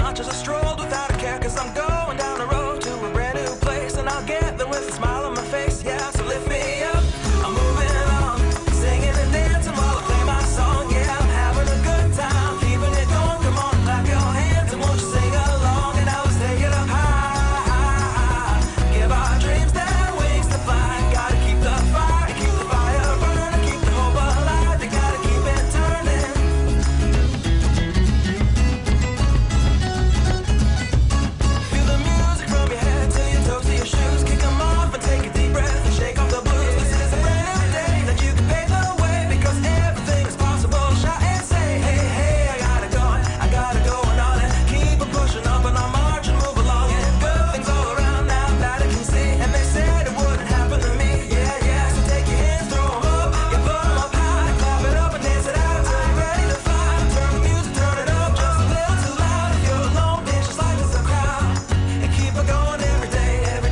notch as I strolled without a care, cause I'm going down the road to a brand new place, and I'll get there with a smile on my face. Yeah, so lift me up, I'm moving on, singing and dancing while I play my song. Yeah, I'm having a good time, keeping it going. Come on, clap your hands and won't you sing along, and now let's take it up high. Give our dreams their wings to fly. Gotta keep the fire, keep the fire burning, keep the hope alive. You gotta keep it turning. Feel the music from your head to your toes to your shoes. Kick 'em off and take a deep breath and shake off the blues. This is a brand new day that you can pave the way, because everything is possible. Shout and say, hey, hey, I gotta go and on it. Keep on pushing up and I'll march and move along. And good things all around now that I can see, and they said it wouldn't happen to me. Yeah, yeah, so take your hands, throw 'em up, you put 'em up high, clap it up and dance it out till you're ready to fly. Turn the music, turn it up just a little too loud. If you're alone, dance just like it's a crowd, and keep it going every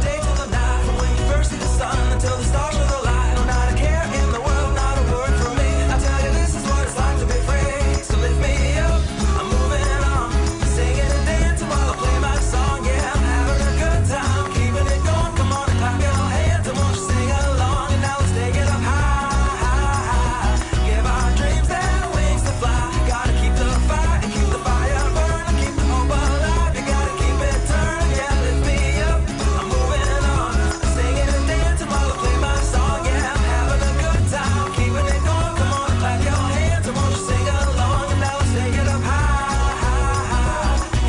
day till the night. From when you first see the sun until the stars show the light. No, not a care in the world, not a word from me. I tell you, this is what it's like to be free. So lift me up, I'm moving on, singing and dancing while I play my song. Yeah, I'm having a good time, keeping it going. Come on and clap your hands and won't you sing along, and now let's take it up high. Give our dreams their wings to fly. Gotta keep the fire and keep the fire burning, keep the hope alive. You gotta keep it turning. Yeah, lift me up, I'm moving on, singing and dancing while I play my song. Yeah, I'm having a good time, keeping it going. Come on and clap your hands and won't you sing along, and now let's take it up high.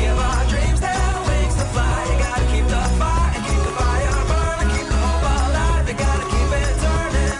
Give our dreams their wings to fly. You gotta keep the fire and keep the fire burning, keep the hope alive. You gotta keep it turning.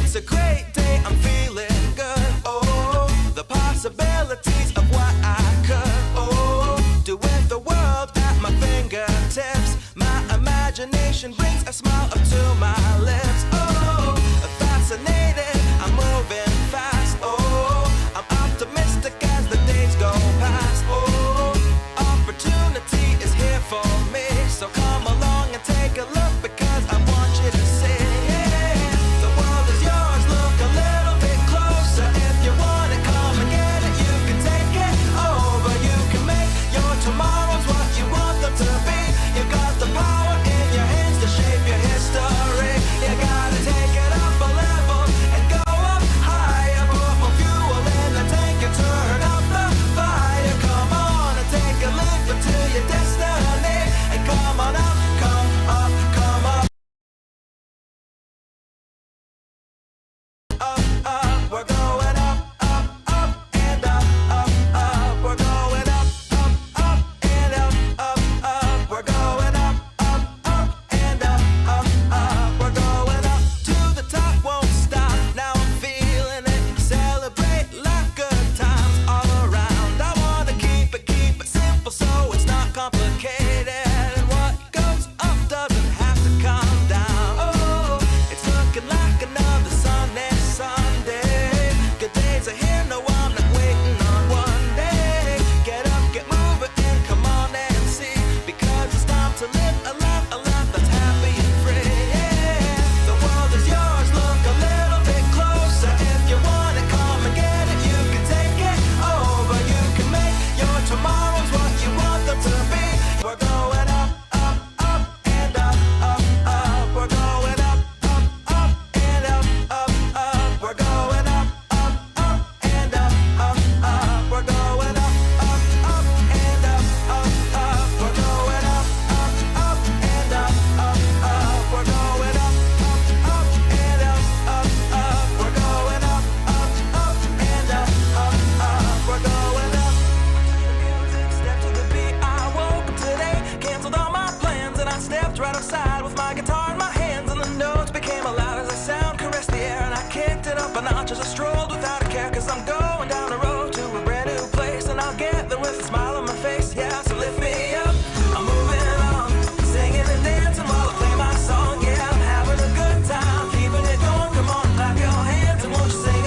It's a great day, I'm feeling good. Oh, the possibilities of what I could, do with the world at my fingertips. My imagination brings a smile up to my lips. Oh, fascinated, I'm moving fast. Oh, I'm optimistic as the days go past. Oh, opportunity is here for me, so come along and take a look, because I want you to see. The world is yours, look a little bit closer. If you want it, come and get it. You can take it over, you can make your tomorrows what you want them to be. You got the power in your hands to shape your history. You gotta take it up a level and go up higher. Put more fuel in the tank and turn up the fire. Come on and take a leap into your destiny, and come on up, come up, come up. Up, we're going up, and up, we're going up, and up, we're going up, and up, we're going up to the top, won't stop. Now I'm feeling it, celebrate life, good times all around. I wanna keep it simple so it's not complicated, and what goes up doesn't have to come down. Oh, it's looking like another Sunday. Good days are here, no, I'm not waiting on one day. Get up, get moving, and come on and see, because it's time to live a life that's happy and free. Yeah, the world is yours, look a little bit closer. If you want it, come and get it. You can take it over, you can make your tomorrows what you want them to be. We're going up, and up, we're going up, and up, we're going up, and up, we're going up, and up, we're going up, and up, we're going up, and up, we're going up, and up, we're going up. Step to the beat, I woke up today, canceled all my plans, and I stepped right outside with my guitar in my hands, and the notes became loud as the sound caressed the air, and I kicked it up a notch as I strolled without a care, cause I'm going down the road to a brand new place, and I'll get there with a smile on my face. Yeah, so lift me up, I'm moving on, singing and dancing while I play my song. Yeah, I'm having a good time, keeping it going. Come on, clap your hands and won't you sing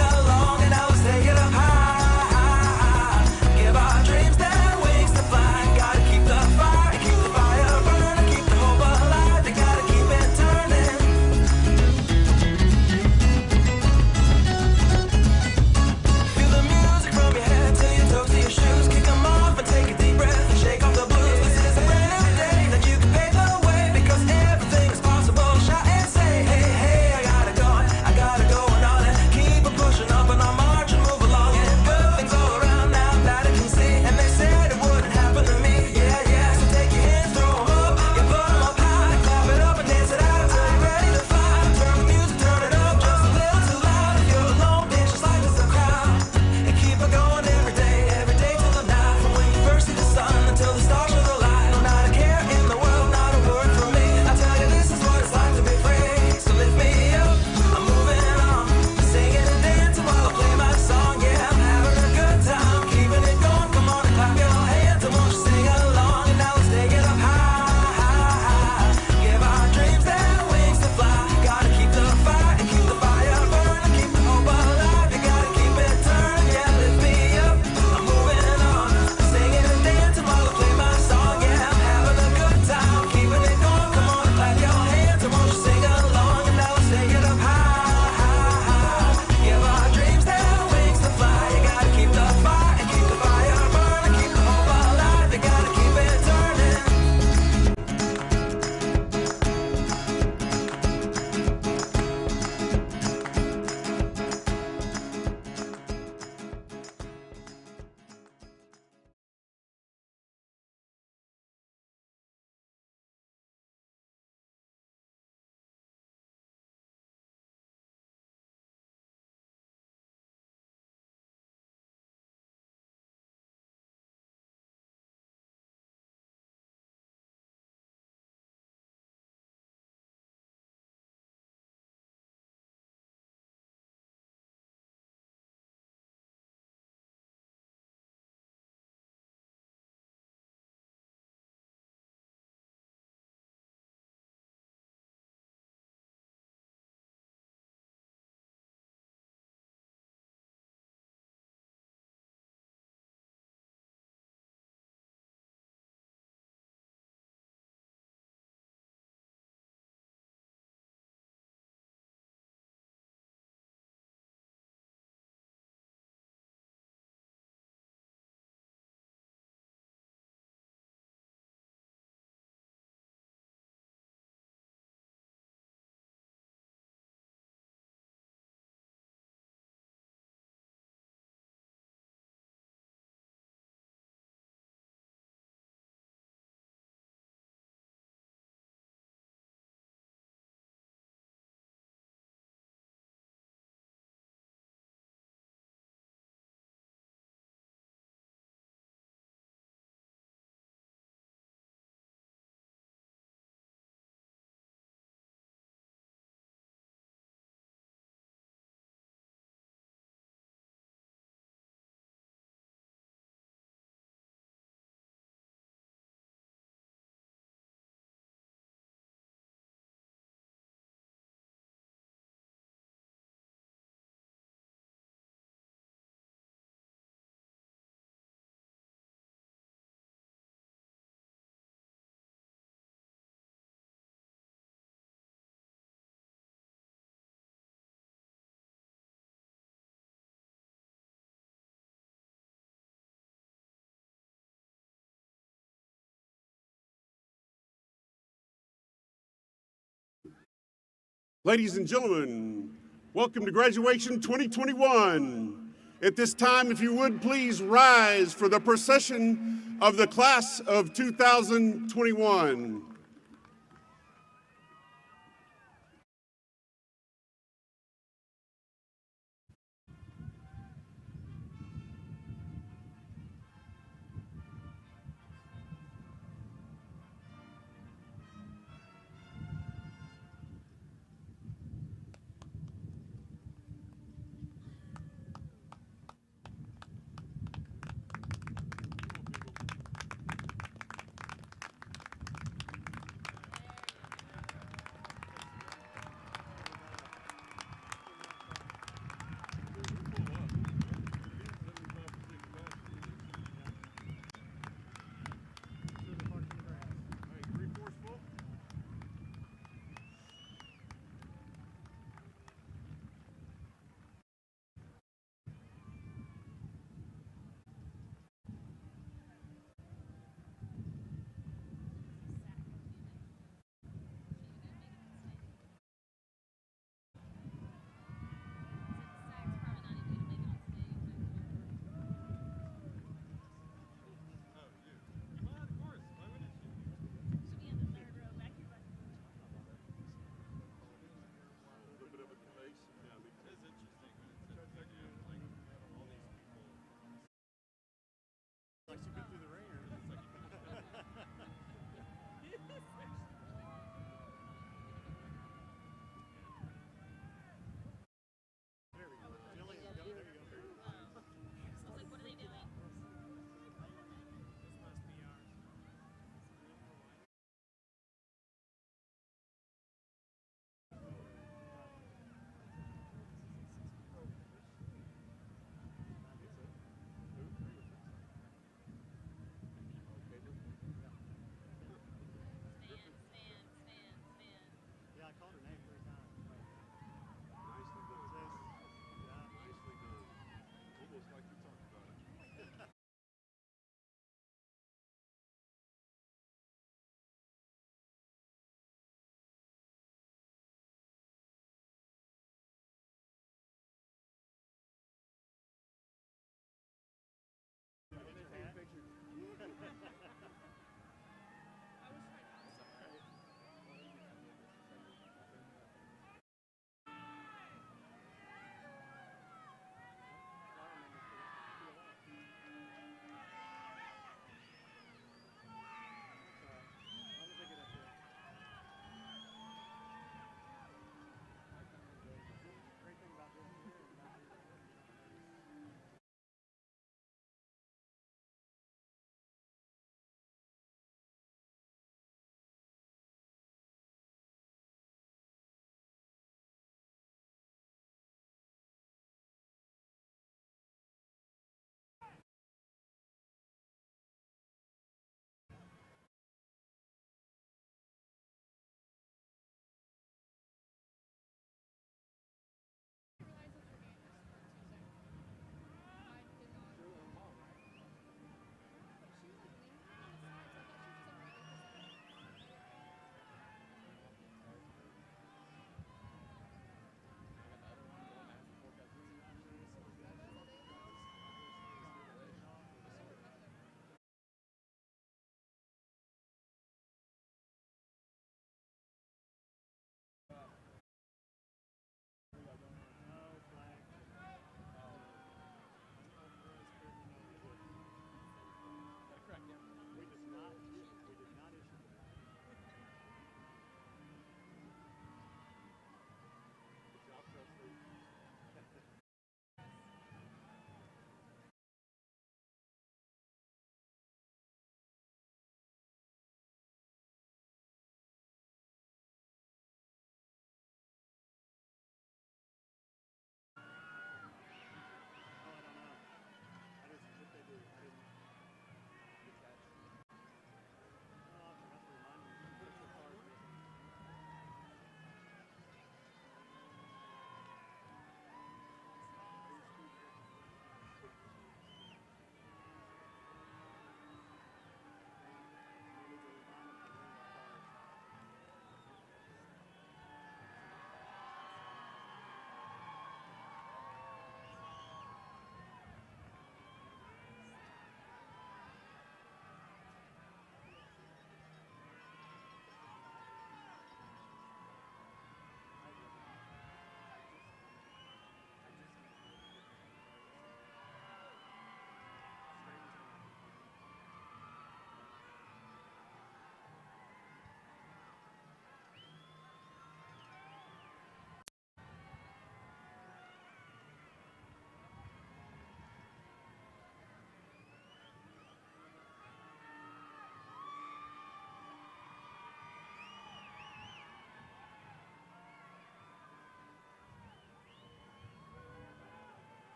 Ladies and gentlemen, welcome to graduation 2021. At this time, if you would please rise for the procession of the class of 2021.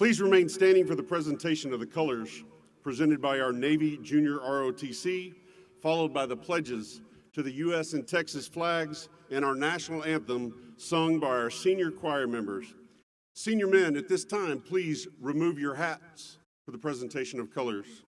Please remain standing for the presentation of the colors presented by our Navy Junior ROTC, followed by the pledges to the U.S. and Texas flags and our national anthem sung by our senior choir members. Senior men, at this time, please remove your hats for the presentation of colors.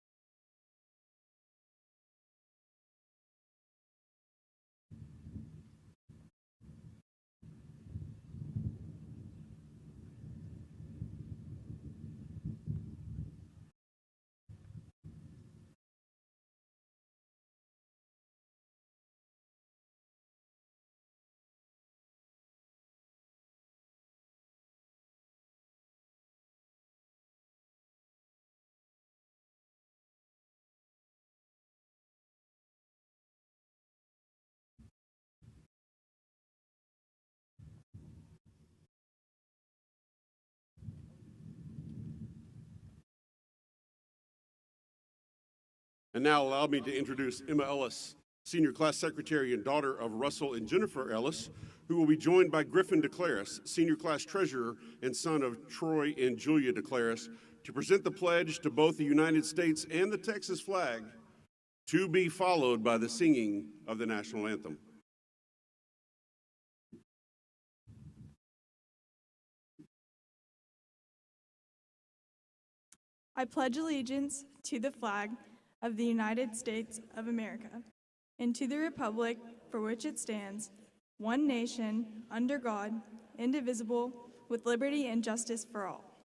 And now allow me to introduce Emma Ellis, Senior Class Secretary and daughter of Russell and Jennifer Ellis, who will be joined by Griffin DeClaris, Senior Class Treasurer and son of Troy and Julia DeClaris, to present the pledge to both the United States and the Texas flag, to be followed by the singing of the national anthem. I pledge allegiance to the flag of the United States of America and to the republic for which it stands, one nation, under God, indivisible, with liberty and justice for all.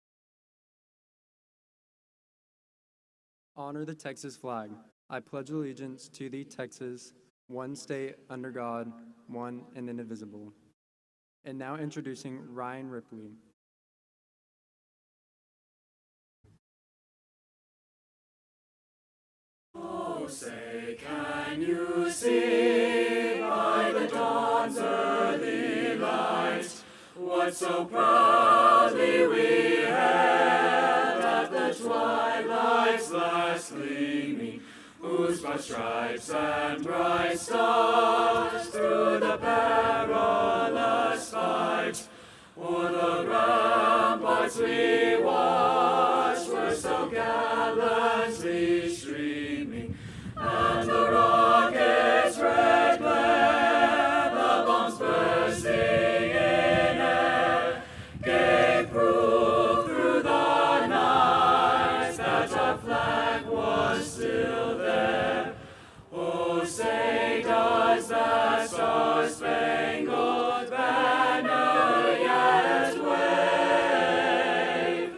Honor the Texas flag. I pledge allegiance to the Texas, one state, under God, one and indivisible. And now introducing Ryan Ripley. Oh, say, can you see by the dawn's early light what so proudly we hailed at the twilight's last gleaming, whose broad stripes and bright stars through the perilous fight o'er the ramparts we watched were so gallantly streaming, and the rocket's red glare, the bombs bursting in air, gave proof through the night that our flag was still there. Oh, say does that star-spangled banner yet wave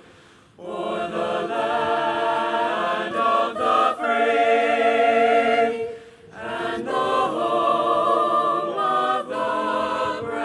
o'er the land of the free and the home of the brave?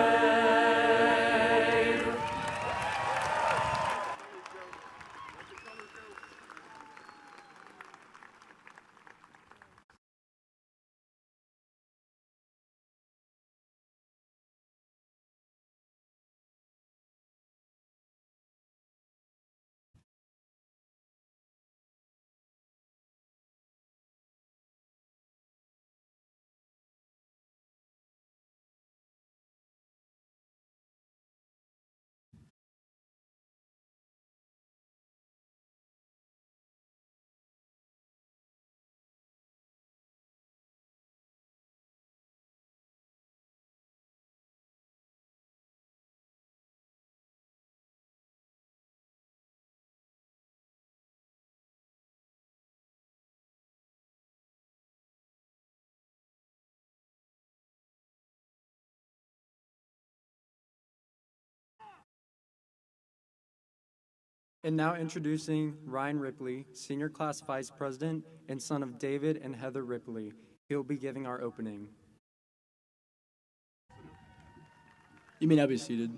And now introducing Ryan Ripley, Senior Class Vice President and son of David and Heather Ripley. He will be giving our opening. You may now be seated.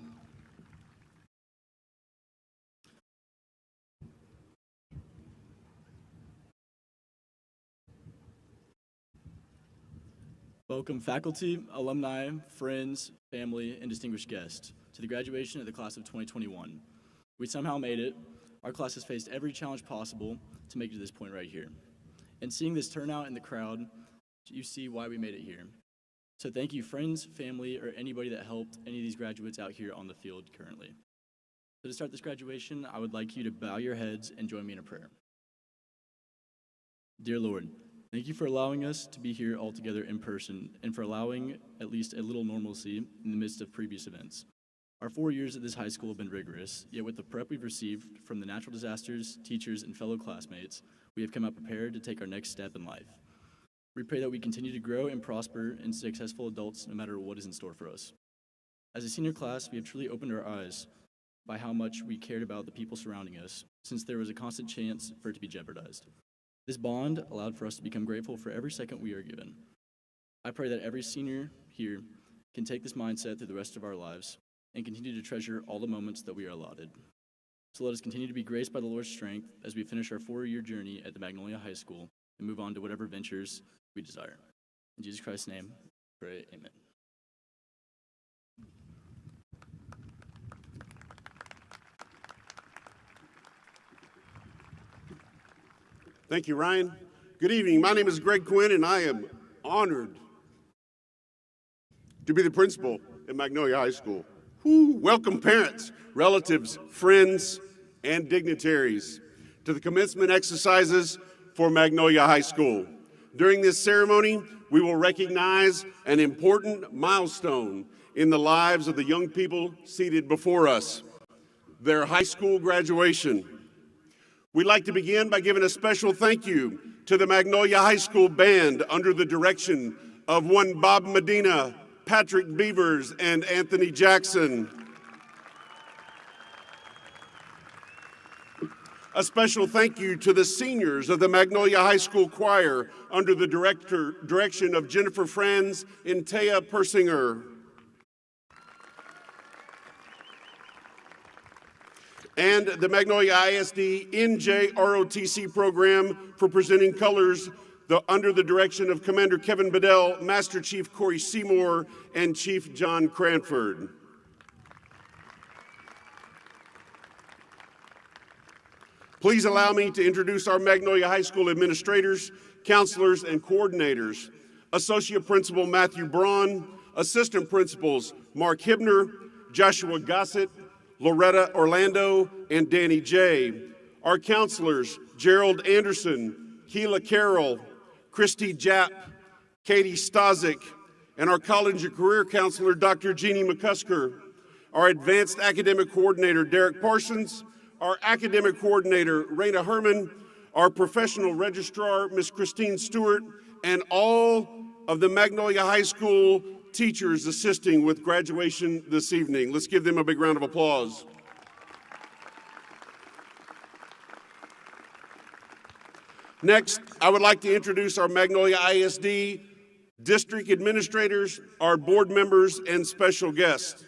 Welcome faculty, alumni, friends, family, and distinguished guests to the graduation of the class of 2021. We somehow made it. Our class has faced every challenge possible to make it to this point right here. And seeing this turnout in the crowd, you see why we made it here. So thank you, friends, family, or anybody that helped any of these graduates out here on the field currently. So to start this graduation, I would like you to bow your heads and join me in a prayer. Dear Lord, thank you for allowing us to be here all together in person and for allowing at least a little normalcy in the midst of previous events. Our 4 years at this high school have been rigorous, yet with the prep we've received from the natural disasters, teachers, and fellow classmates, we have come out prepared to take our next step in life. We pray that we continue to grow and prosper into successful adults no matter what is in store for us. As a senior class, we have truly opened our eyes by how much we cared about the people surrounding us, since there was a constant chance for it to be jeopardized. This bond allowed for us to become grateful for every second we are given. I pray that every senior here can take this mindset through the rest of our lives and continue to treasure all the moments that we are allotted. So let us continue to be graced by the Lord's strength as we finish our 4-year journey at the Magnolia High School and move on to whatever ventures we desire. In Jesus Christ's name, pray, amen. Thank you, Ryan. Good evening. My name is Greg Quinn, and I am honored to be the principal at Magnolia High School. Welcome parents, relatives, friends, and dignitaries to the commencement exercises for Magnolia High School. During this ceremony, we will recognize an important milestone in the lives of the young people seated before us, their high school graduation. We'd like to begin by giving a special thank you to the Magnolia High School Band under the direction of one Bob Medina, Patrick Beavers, and Anthony Jackson. A special thank you to the seniors of the Magnolia High School Choir under the direction of Jennifer Franz and Taya Persinger. And the Magnolia ISD NJROTC program for presenting colors under the direction of Commander Kevin Bedell, Master Chief Corey Seymour, and Chief John Cranford. Please allow me to introduce our Magnolia High School administrators, counselors, and coordinators. Associate Principal Matthew Braun, Assistant Principals Mark Hibner, Joshua Gossett, Loretta Orlando, and Danny J. Our counselors, Gerald Anderson, Keela Carroll, Christy Japp, Katie Stazik, and our college and career counselor, Dr. Jeannie McCusker. Our advanced academic coordinator, Derek Parsons, our academic coordinator, Raina Herman, our professional registrar, Ms. Christine Stewart, and all of the Magnolia High School teachers assisting with graduation this evening. Let's give them a big round of applause. Next, I would like to introduce our Magnolia ISD district administrators, our board members, and special guests.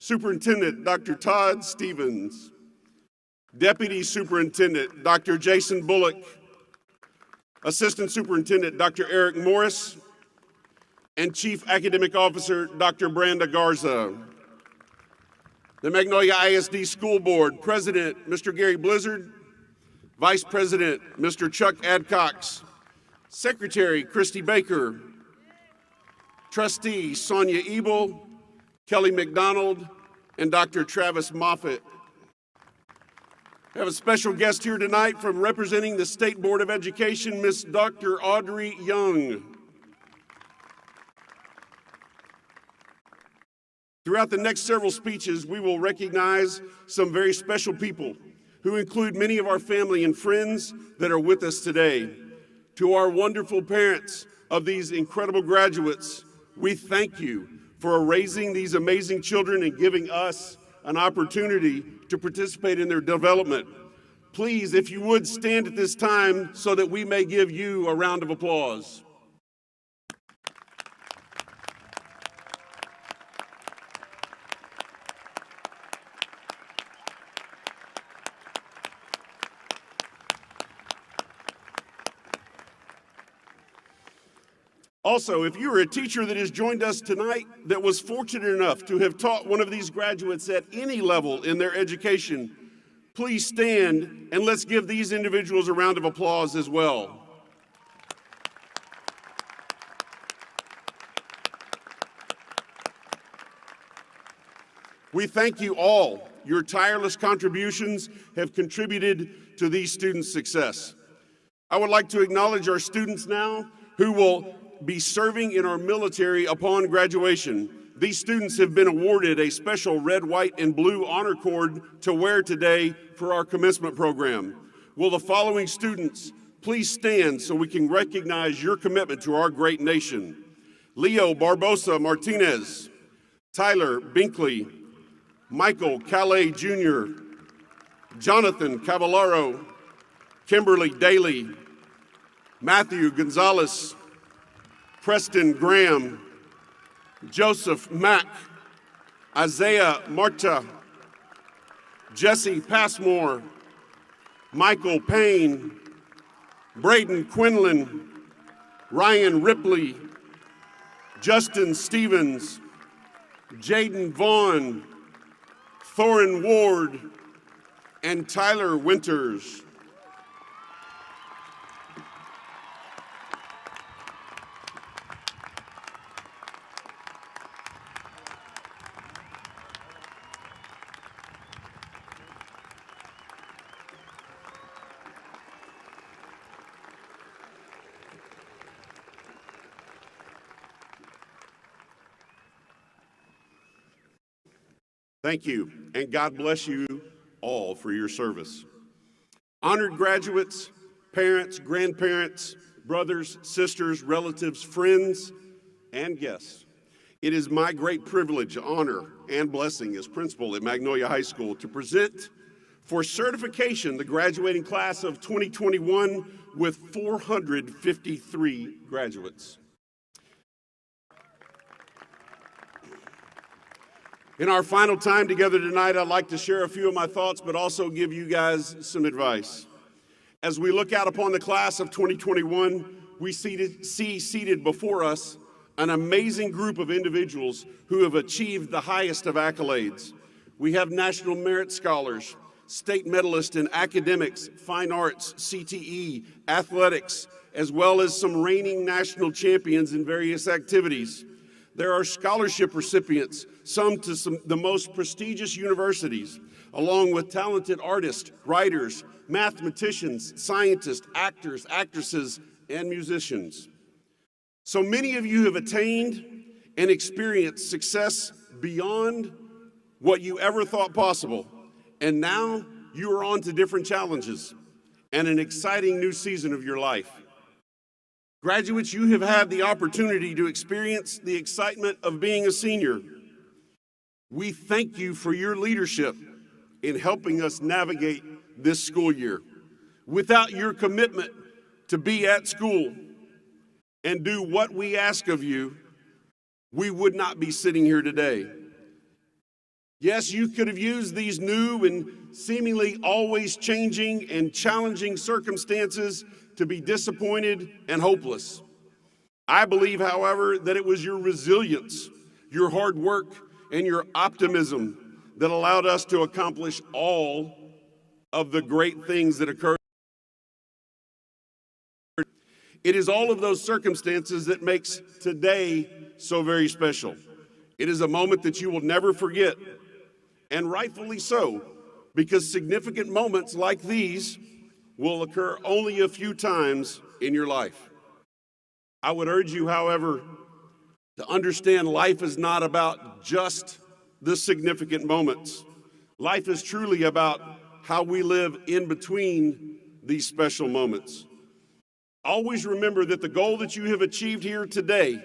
Superintendent, Dr. Todd Stevens. Deputy Superintendent, Dr. Jason Bullock. Assistant Superintendent, Dr. Eric Morris. And Chief Academic Officer, Dr. Branda Garza. The Magnolia ISD School Board, President, Mr. Gary Blizzard. Vice President, Mr. Chuck Adcox. Secretary, Christy Baker. Trustee, Sonia Ebel, Kelly McDonald, and Dr. Travis Moffitt. We have a special guest here tonight from representing the State Board of Education, Miss Dr. Audrey Young. Throughout the next several speeches, we will recognize some very special people who include many of our family and friends that are with us today. To our wonderful parents of these incredible graduates, we thank you for raising these amazing children and giving us an opportunity to participate in their development. Please, if you would, stand at this time so that we may give you a round of applause. Also, if you are a teacher that has joined us tonight that was fortunate enough to have taught one of these graduates at any level in their education, please stand and let's give these individuals a round of applause as well. We thank you all your tireless contributions have contributed to these students' success. I would like to acknowledge our students now who will be serving in our military upon graduation. These students have been awarded a special red, white, and blue honor cord to wear today for our commencement program. Will the following students please stand so we can recognize your commitment to our great nation? Leo Barbosa Martinez, Tyler Binkley, Michael Calais Jr., Jonathan Cavallaro, Kimberly Daly, Matthew Gonzalez, Preston Graham, Joseph Mack, Isaiah Marta, Jesse Passmore, Michael Payne, Braden Quinlan, Ryan Ripley, Justin Stevens, Jaden Vaughn, Thorin Ward, and Tyler Winters. Thank you, and God bless you all for your service. Honored graduates, parents, grandparents, brothers, sisters, relatives, friends, and guests, it is my great privilege, honor, and blessing as principal at Magnolia High School to present for certification the graduating class of 2021 with 453 graduates. In our final time together tonight, I'd like to share a few of my thoughts, but also give you guys some advice. As we look out upon the class of 2021, we see seated before us an amazing group of individuals who have achieved the highest of accolades. We have National Merit Scholars, state medalists in academics, fine arts, CTE, athletics, as well as some reigning national champions in various activities. There are scholarship recipients, some to the most prestigious universities, along with talented artists, writers, mathematicians, scientists, actors, actresses, and musicians. So many of you have attained and experienced success beyond what you ever thought possible, and now you are on to different challenges and an exciting new season of your life. Graduates, you have had the opportunity to experience the excitement of being a senior. We thank you for your leadership in helping us navigate this school year. Without your commitment to be at school and do what we ask of you, we would not be sitting here today. Yes, you could have used these new and seemingly always changing and challenging circumstances to be disappointed and hopeless. I believe, however, that it was your resilience, your hard work, and your optimism that allowed us to accomplish all of the great things that occurred. It is all of those circumstances that makes today so very special. It is a moment that you will never forget, and rightfully so, because significant moments like these will occur only a few times in your life. I would urge you, however, to understand life is not about just the significant moments. Life is truly about how we live in between these special moments. Always remember that the goal that you have achieved here today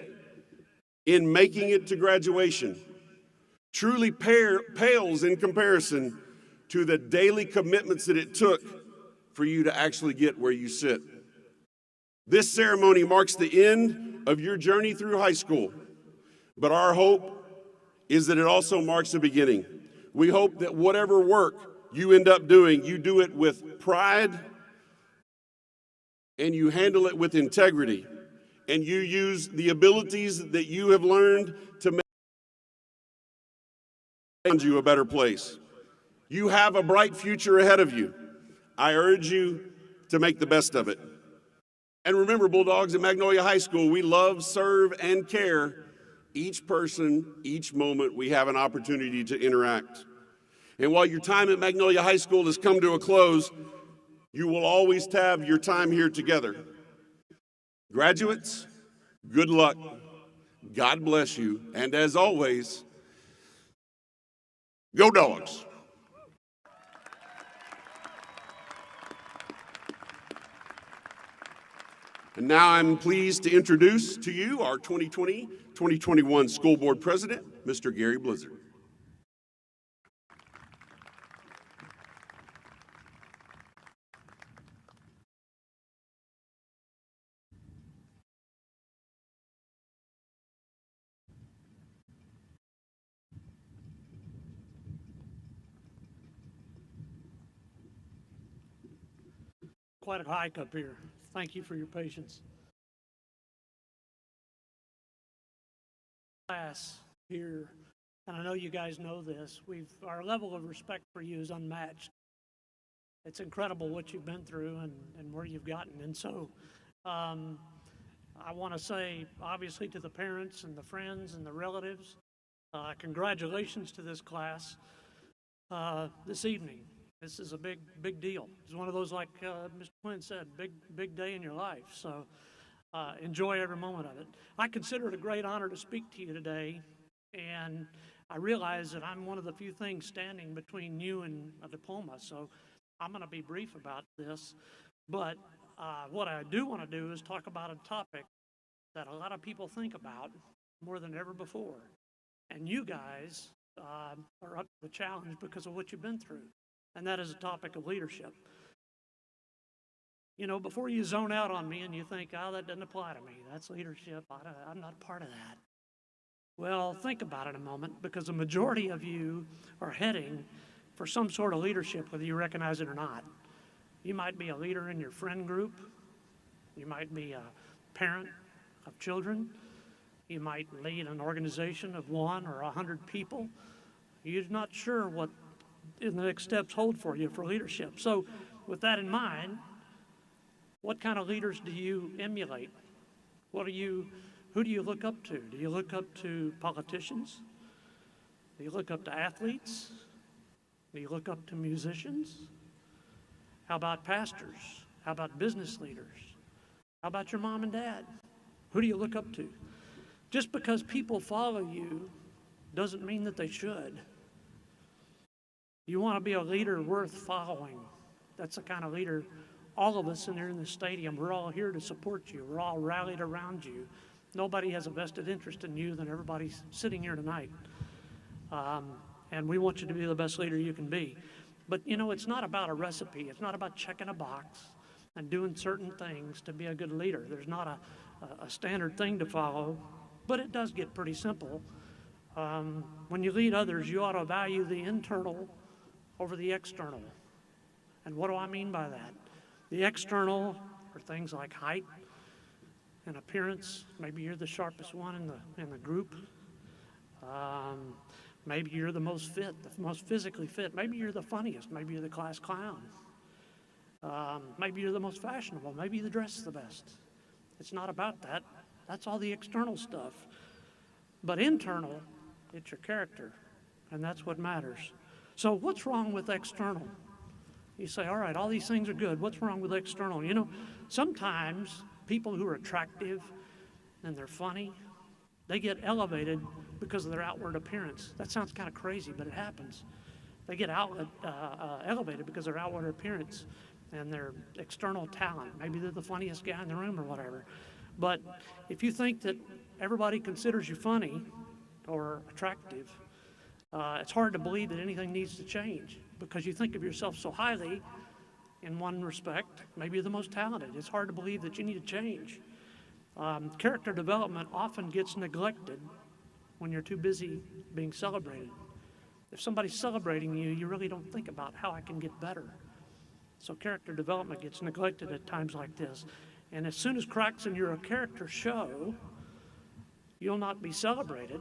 in making it to graduation truly pales in comparison to the daily commitments that it took for you to actually get where you sit. This ceremony marks the end of your journey through high school, but our hope is that it also marks the beginning. We hope that whatever work you end up doing, you do it with pride and you handle it with integrity, and you use the abilities that you have learned to make you a better place. You have a bright future ahead of you. I urge you to make the best of it. And remember, Bulldogs, at Magnolia High School, we love, serve, and care each person, each moment we have an opportunity to interact. And while your time at Magnolia High School has come to a close, you will always have your time here together. Graduates, good luck. God bless you. And as always, go Dogs. And now I'm pleased to introduce to you our 2020-2021 School Board President, Mr. Gary Blizzard. Quite a hike up here. Thank you for your patience. Class here, and I know you guys know this, our level of respect for you is unmatched. It's incredible what you've been through and where you've gotten. And so I want to say, obviously, to the parents and the friends and the relatives, congratulations to this class this evening. This is a big deal. It's one of those, like Mr. Quinn said, big day in your life. So enjoy every moment of it. I consider it a great honor to speak to you today, and I realize that I'm one of the few things standing between you and a diploma. So I'm going to be brief about this. But what I do want to do is talk about a topic that a lot of people think about more than ever before. And you guys are up to the challenge because of what you've been through. And that is a topic of leadership. You know, before you zone out on me and you think, oh, that doesn't apply to me, that's leadership, I'm not part of that. Well, think about it a moment, because the majority of you are heading for some sort of leadership, whether you recognize it or not. You might be a leader in your friend group. You might be a parent of children. You might lead an organization of 1 or 100 people. You're not sure what the next steps hold for you for leadership. So with that in mind, what kind of leaders do you emulate? Who do you look up to? Do you look up to politicians? Do you look up to athletes? Do you look up to musicians? How about pastors? How about business leaders? How about your mom and dad? Who do you look up to? Just because people follow you doesn't mean that they should. You want to be a leader worth following. That's the kind of leader all of us in there in the stadium, we're all here to support you. We're all rallied around you. Nobody has a vested interest in you than everybody sitting here tonight. And we want you to be the best leader you can be. But, you know, it's not about a recipe. It's not about checking a box and doing certain things to be a good leader. There's not a standard thing to follow, but it does get pretty simple. When you lead others, you ought to value the internal over the external. And what do I mean by that? The external are things like height and appearance. Maybe you're the sharpest one in the group. Maybe you're the most fit, the most physically fit. Maybe you're the funniest. Maybe you're the class clown. Maybe you're the most fashionable. Maybe you dress the best. It's not about that. That's all the external stuff. But internal, it's your character, and that's what matters. So what's wrong with external? You say, all right, all these things are good. What's wrong with external? You know, sometimes people who are attractive and they're funny, they get elevated because of their outward appearance. That sounds kind of crazy, but it happens. They get elevated because of their outward appearance and their external talent. Maybe they're the funniest guy in the room or whatever. But if you think that everybody considers you funny or attractive, it's hard to believe that anything needs to change because you think of yourself so highly in one respect. Maybe you're the most talented. It's hard to believe that you need to change. Character development often gets neglected when you're too busy being celebrated. If somebody's celebrating you, you really don't think about how I can get better. So character development gets neglected at times like this. And as soon as cracks in your character show, you'll not be celebrated,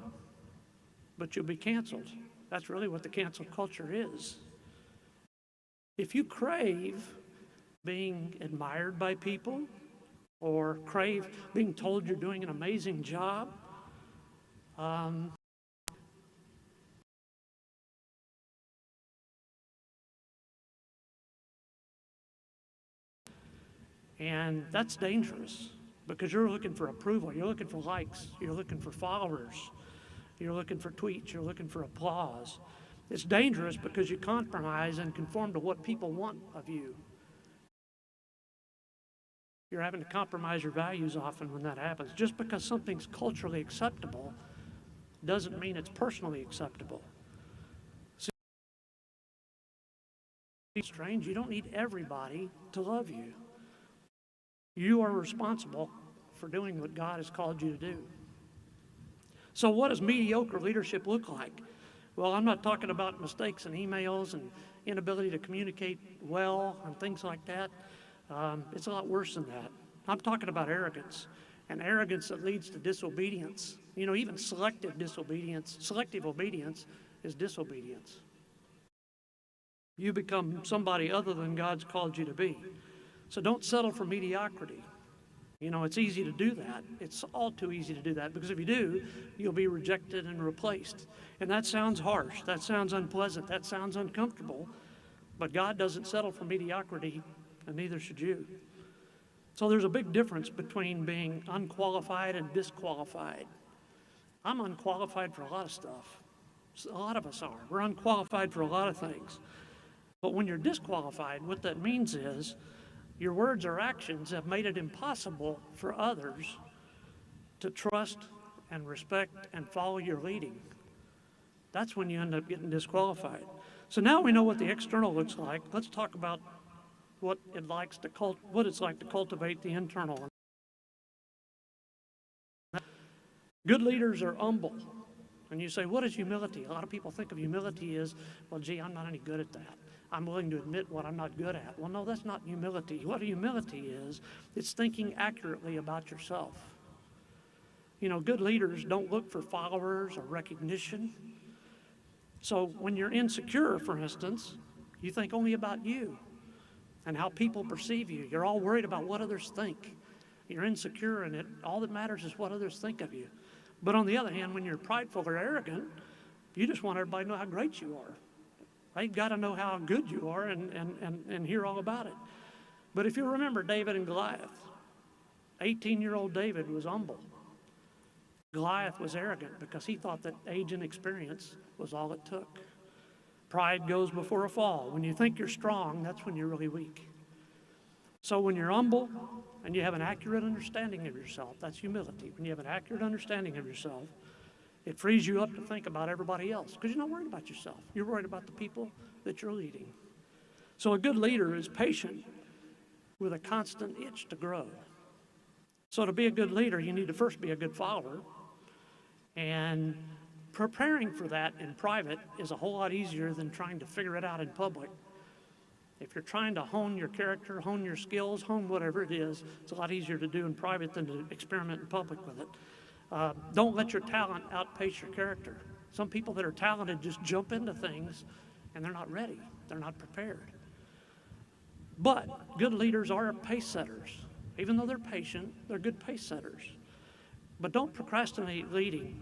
but you'll be canceled. That's really what the cancel culture is. If you crave being admired by people or crave being told you're doing an amazing job, And that's dangerous because you're looking for approval, you're looking for likes, you're looking for followers, you're looking for tweets, you're looking for applause. It's dangerous because you compromise and conform to what people want of you. You're having to compromise your values often when that happens. Just because something's culturally acceptable doesn't mean it's personally acceptable. See, it's strange. You don't need everybody to love you. You are responsible for doing what God has called you to do. So what does mediocre leadership look like? Well, I'm not talking about mistakes in emails and inability to communicate well and things like that. It's a lot worse than that. I'm talking about arrogance, and arrogance that leads to disobedience. You know, even selective obedience is disobedience. You become somebody other than God's called you to be. So don't settle for mediocrity. You know, it's easy to do that. It's all too easy to do that, because if you do, you'll be rejected and replaced. And that sounds harsh. That sounds unpleasant. That sounds uncomfortable. But God doesn't settle for mediocrity, and neither should you. So there's a big difference between being unqualified and disqualified. I'm unqualified for a lot of stuff. A lot of us are. We're unqualified for a lot of things. But when you're disqualified, what that means is your words or actions have made it impossible for others to trust and respect and follow your leading. That's when you end up getting disqualified. So now we know what the external looks like. Let's talk about what it's like to cultivate the internal. Good leaders are humble. And you say, what is humility? A lot of people think of humility as, well, gee, I'm not any good at that. I'm willing to admit what I'm not good at. Well, no, that's not humility. What humility is, it's thinking accurately about yourself. You know, good leaders don't look for followers or recognition. So when you're insecure, for instance, you think only about you and how people perceive you. You're all worried about what others think. You're insecure, and all that matters is what others think of you. But on the other hand, when you're prideful or arrogant, you just want everybody to know how great you are. They've got to know how good you are and hear all about it. But if you remember David and Goliath, 18-year-old David was humble. Goliath was arrogant because he thought that age and experience was all it took. Pride goes before a fall. When you think you're strong, that's when you're really weak. So when you're humble and you have an accurate understanding of yourself, that's humility. When you have an accurate understanding of yourself, it frees you up to think about everybody else, because you're not worried about yourself. You're worried about the people that you're leading. So a good leader is patient with a constant itch to grow. So to be a good leader, you need to first be a good follower. And preparing for that in private is a whole lot easier than trying to figure it out in public. If you're trying to hone your character, hone your skills, hone whatever it is, it's a lot easier to do in private than to experiment in public with it. Don't let your talent outpace your character. Some people that are talented just jump into things and they're not ready. They're not prepared. But good leaders are pace setters. Even though they're patient, they're good pace setters. But don't procrastinate leading.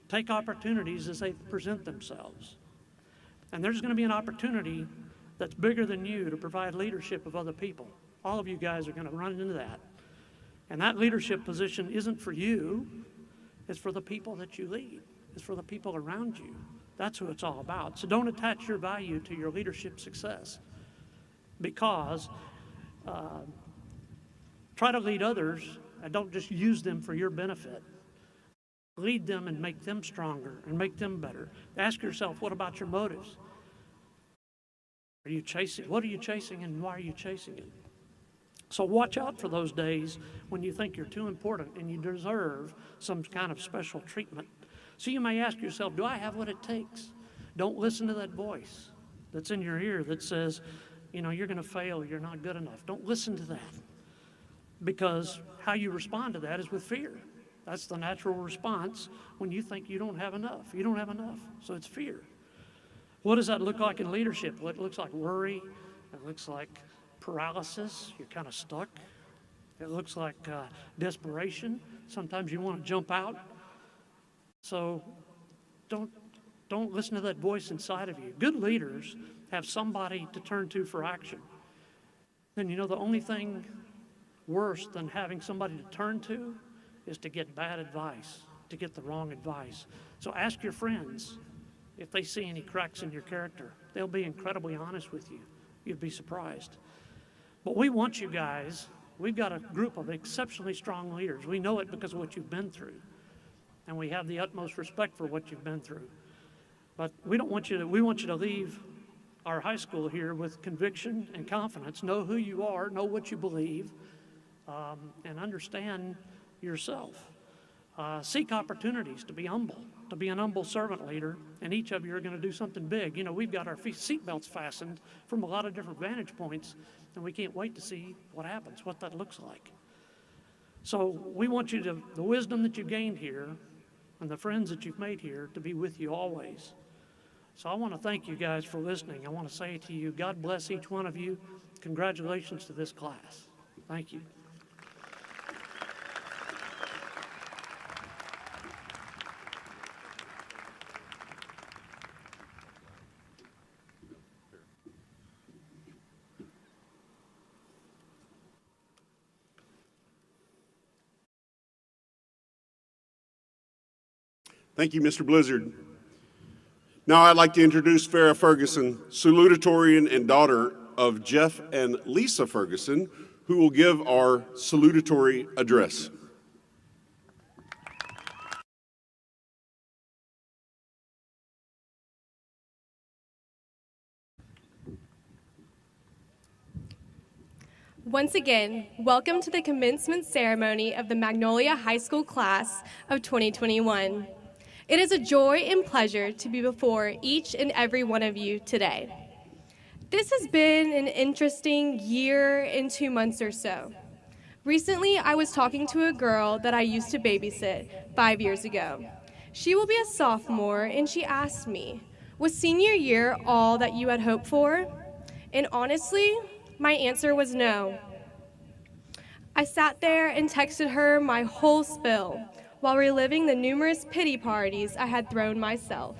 Take opportunities as they present themselves. And there's going to be an opportunity that's bigger than you to provide leadership of other people. All of you guys are going to run into that. And that leadership position isn't for you. It's for the people that you lead. It's for the people around you. That's who it's all about. So don't attach your value to your leadership success, because try to lead others and don't just use them for your benefit. Lead them and make them stronger and make them better. Ask yourself, what about your motives? What are you chasing, and why are you chasing it? So watch out for those days when you think you're too important and you deserve some kind of special treatment. So you may ask yourself, do I have what it takes? Don't listen to that voice that's in your ear that says, you know, you're going to fail, you're not good enough. Don't listen to that, because how you respond to that is with fear. That's the natural response when you think you don't have enough. You don't have enough, so it's fear. What does that look like in leadership? Well, it looks like worry. It looks like paralysis. You're kind of stuck. It looks like desperation. Sometimes you want to jump out. So don't listen to that voice inside of you. Good leaders have somebody to turn to for action. Then you know the only thing worse than having somebody to turn to is to get bad advice, to get the wrong advice. So ask your friends if they see any cracks in your character. They'll be incredibly honest with you. You'd be surprised. But we want you guys, we've got a group of exceptionally strong leaders. We know it because of what you've been through. And we have the utmost respect for what you've been through. But we want you to leave our high school here with conviction and confidence. Know who you are, know what you believe, and understand yourself. Seek opportunities to be humble, to be an humble servant leader, and each of you are going to do something big. You know, we've got our seatbelts fastened from a lot of different vantage points, and we can't wait to see what happens, what that looks like. So we want you to, the wisdom that you gained here and the friends that you've made here, to be with you always. So I want to thank you guys for listening. I want to say to you, God bless each one of you. Congratulations to this class. Thank you. Thank you, Mr. Blizzard. Now I'd like to introduce Farrah Ferguson, salutatorian and daughter of Jeff and Lisa Ferguson, who will give our salutatory address. Once again, welcome to the commencement ceremony of the Magnolia High School class of 2021. It is a joy and pleasure to be before each and every one of you today. This has been an interesting year and 2 months or so. Recently, I was talking to a girl that I used to babysit 5 years ago. She will be a sophomore, and she asked me, was senior year all that you had hoped for? And honestly, my answer was no. I sat there and texted her my whole spill while reliving the numerous pity parties I had thrown myself.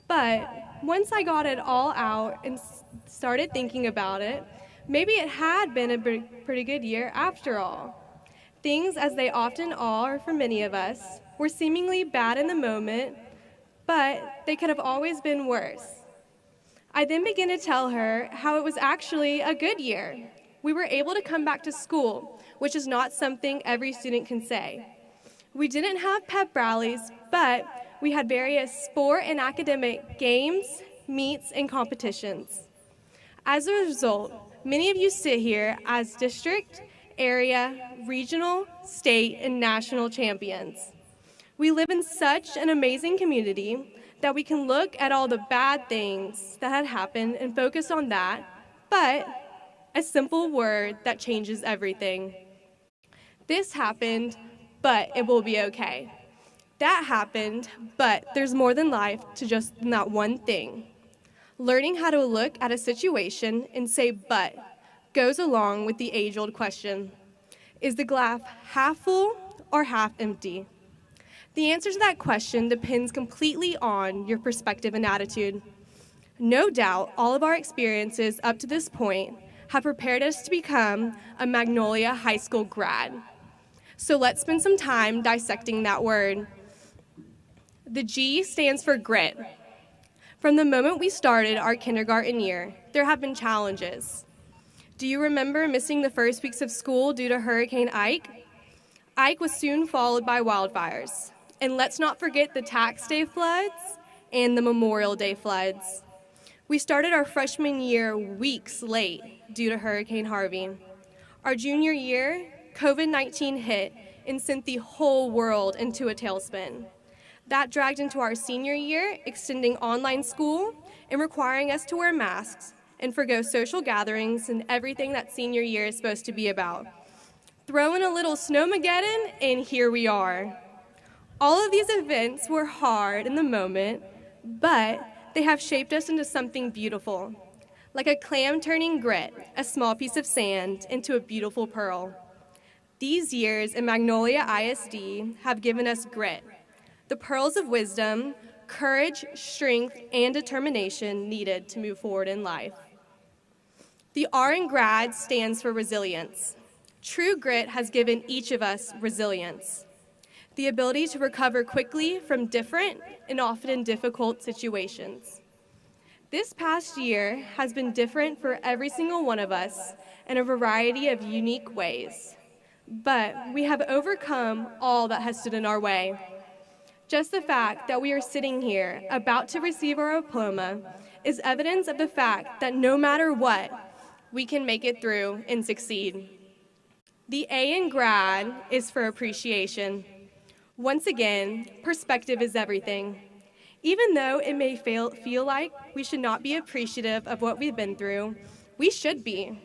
But once I got it all out and started thinking about it, maybe it had been a pretty good year after all. Things, as they often are for many of us, were seemingly bad in the moment, but they could have always been worse. I then began to tell her how it was actually a good year. We were able to come back to school, which is not something every student can say. We didn't have pep rallies, but we had various sport and academic games, meets, and competitions. As a result, many of you sit here as district, area, regional, state, and national champions. We live in such an amazing community that we can look at all the bad things that had happened and focus on that, but a simple word that changes everything. This happened, but it will be okay. That happened, but there's more than life to just that one thing. Learning how to look at a situation and say but goes along with the age-old question, is the glass half full or half empty? The answer to that question depends completely on your perspective and attitude. No doubt, all of our experiences up to this point have prepared us to become a Magnolia High School grad. So let's spend some time dissecting that word. The G stands for grit. From the moment we started our kindergarten year, there have been challenges. Do you remember missing the first weeks of school due to Hurricane Ike? Ike was soon followed by wildfires. And let's not forget the Tax Day floods and the Memorial Day floods. We started our freshman year weeks late due to Hurricane Harvey. Our junior year, COVID-19 hit and sent the whole world into a tailspin. That dragged into our senior year, extending online school and requiring us to wear masks and forgo social gatherings and everything that senior year is supposed to be about. Throw in a little snowmageddon, and here we are. All of these events were hard in the moment, but they have shaped us into something beautiful. Like a clam turning grit, a small piece of sand, into a beautiful pearl. These years in Magnolia ISD have given us grit, the pearls of wisdom, courage, strength, and determination needed to move forward in life. The R in grad stands for resilience. True grit has given each of us resilience, the ability to recover quickly from different and often difficult situations. This past year has been different for every single one of us in a variety of unique ways, but we have overcome all that has stood in our way. Just the fact that we are sitting here about to receive our diploma is evidence of the fact that no matter what, we can make it through and succeed. The A in grad is for appreciation. Once again, perspective is everything. Even though it may feel like we should not be appreciative of what we've been through, we should be.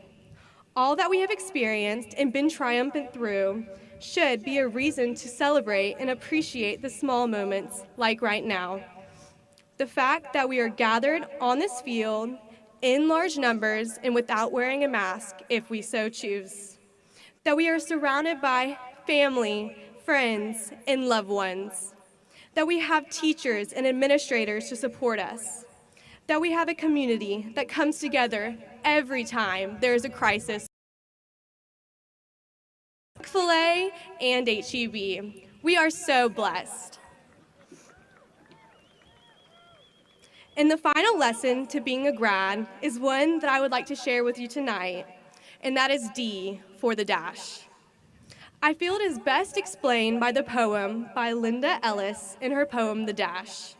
All that we have experienced and been triumphant through should be a reason to celebrate and appreciate the small moments like right now. The fact that we are gathered on this field in large numbers and without wearing a mask if we so choose. That we are surrounded by family, friends, and loved ones. That we have teachers and administrators to support us. That we have a community that comes together every time there is a crisis. Chick-fil-A and HEB. We are so blessed. And the final lesson to being a grad is one that I would like to share with you tonight, and that is D for the dash. I feel it is best explained by the poem by Linda Ellis in her poem, The Dash.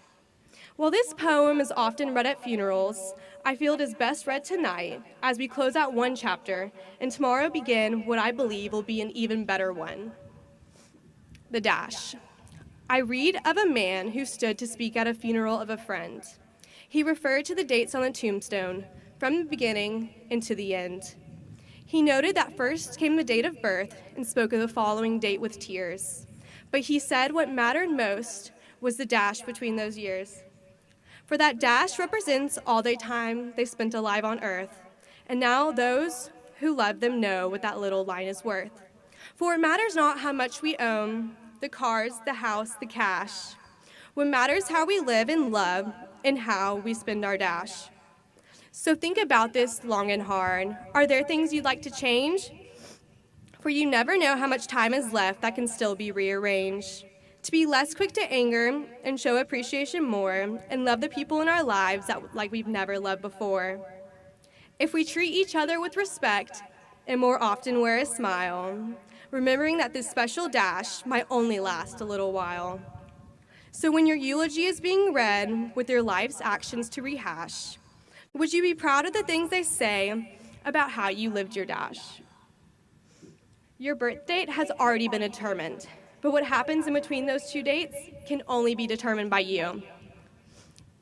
While this poem is often read at funerals, I feel it is best read tonight as we close out one chapter and tomorrow begin what I believe will be an even better one. The Dash. I read of a man who stood to speak at a funeral of a friend. He referred to the dates on the tombstone from the beginning into the end. He noted that first came the date of birth and spoke of the following date with tears. But he said what mattered most was the dash between those years. For that dash represents all the time they spent alive on earth, and now those who love them know what that little line is worth. For it matters not how much we own, the cars, the house, the cash. What matters how we live and love and how we spend our dash. So think about this long and hard. Are there things you'd like to change? For you never know how much time is left that can still be rearranged. To be less quick to anger and show appreciation more and love the people in our lives like we've never loved before. If we treat each other with respect and more often wear a smile, remembering that this special dash might only last a little while. So when your eulogy is being read with your life's actions to rehash, would you be proud of the things they say about how you lived your dash? Your birth date has already been determined, but what happens in between those two dates can only be determined by you.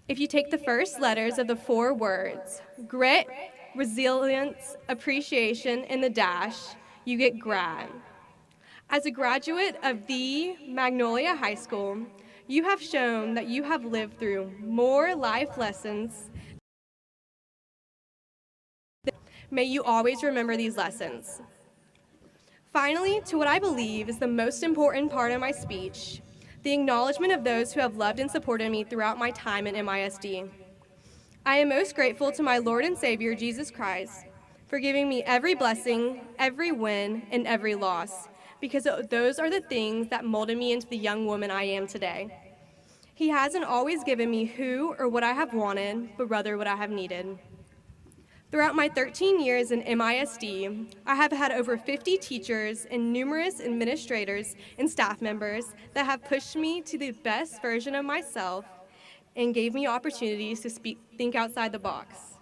If you take the first letters of the 4 words, grit, resilience, appreciation, and the dash, you get grad. As a graduate of the Magnolia High School, you have shown that you have lived through more life lessons. May you always remember these lessons. Finally, to what I believe is the most important part of my speech, the acknowledgement of those who have loved and supported me throughout my time at MISD. I am most grateful to my Lord and Savior, Jesus Christ, for giving me every blessing, every win, and every loss, because those are the things that molded me into the young woman I am today. He hasn't always given me who or what I have wanted, but rather what I have needed. Throughout my 13 years in MISD, I have had over 50 teachers and numerous administrators and staff members that have pushed me to the best version of myself and gave me opportunities to think outside the box.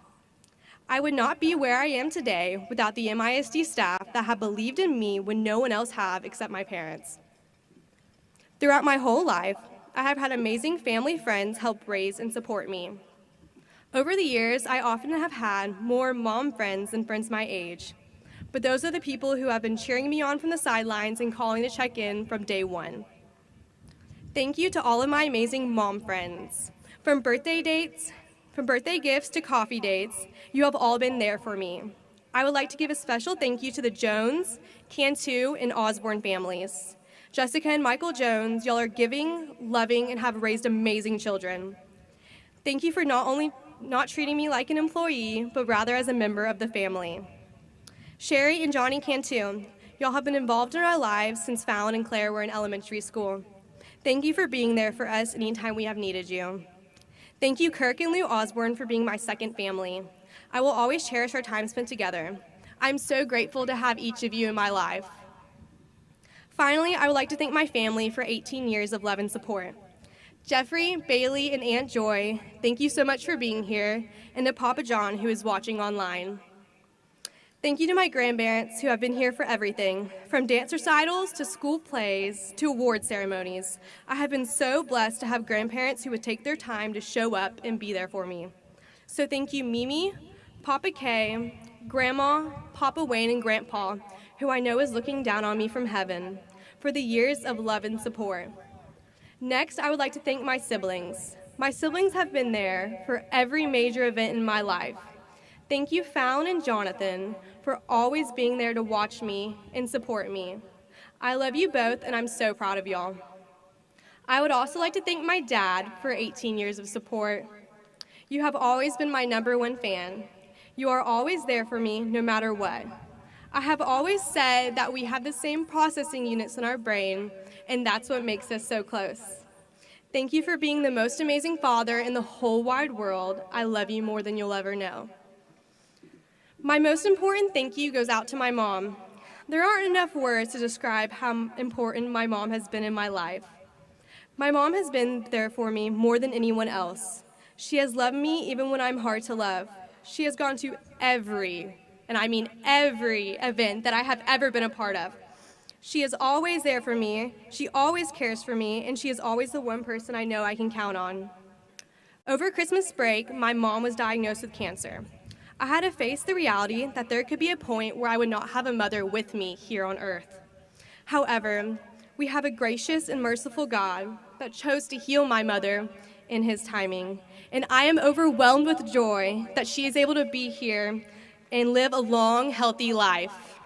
I would not be where I am today without the MISD staff that have believed in me when no one else have except my parents. Throughout my whole life, I have had amazing family friends help raise and support me. Over the years, I often have had more mom friends than friends my age, but those are the people who have been cheering me on from the sidelines and calling to check in from day one. Thank you to all of my amazing mom friends. From birthday gifts to coffee dates, you have all been there for me. I would like to give a special thank you to the Jones, Cantu, and Osborne families. Jessica and Michael Jones, y'all are giving, loving, and have raised amazing children. Thank you for not treating me like an employee, but rather as a member of the family. Sherry and Johnny Cantu, Y'all have been involved in our lives since Fallon and Claire were in elementary school. Thank you for being there for us anytime we have needed you. Thank you, Kirk and Lou Osborne, for being my second family. I will always cherish our time spent together. I'm so grateful to have each of you in my life. Finally, I would like to thank my family for 18 years of love and support. Jeffrey, Bailey, and Aunt Joy, thank you so much for being here, and to Papa John, who is watching online. Thank you to my grandparents who have been here for everything, from dance recitals to school plays to award ceremonies. I have been so blessed to have grandparents who would take their time to show up and be there for me. So thank you, Mimi, Papa Kay, Grandma, Papa Wayne, and Grandpa, who I know is looking down on me from heaven, for the years of love and support. Next, I would like to thank my siblings. My siblings have been there for every major event in my life. Thank you, Fallon and Jonathan, for always being there to watch me and support me. I love you both, and I'm so proud of y'all. I would also like to thank my dad for 18 years of support. You have always been my #1 fan. You are always there for me, no matter what. I have always said that we have the same processing units in our brain, and that's what makes us so close. Thank you for being the most amazing father in the whole wide world. I love you more than you'll ever know. My most important thank you goes out to my mom. There aren't enough words to describe how important my mom has been in my life. My mom has been there for me more than anyone else. She has loved me even when I'm hard to love. She has gone to every, and I mean every, event that I have ever been a part of. She is always there for me, she always cares for me, and she is always the one person I know I can count on. Over Christmas break, my mom was diagnosed with cancer. I had to face the reality that there could be a point where I would not have a mother with me here on earth. However, we have a gracious and merciful God that chose to heal my mother in his timing, and I am overwhelmed with joy that she is able to be here and live a long, healthy life.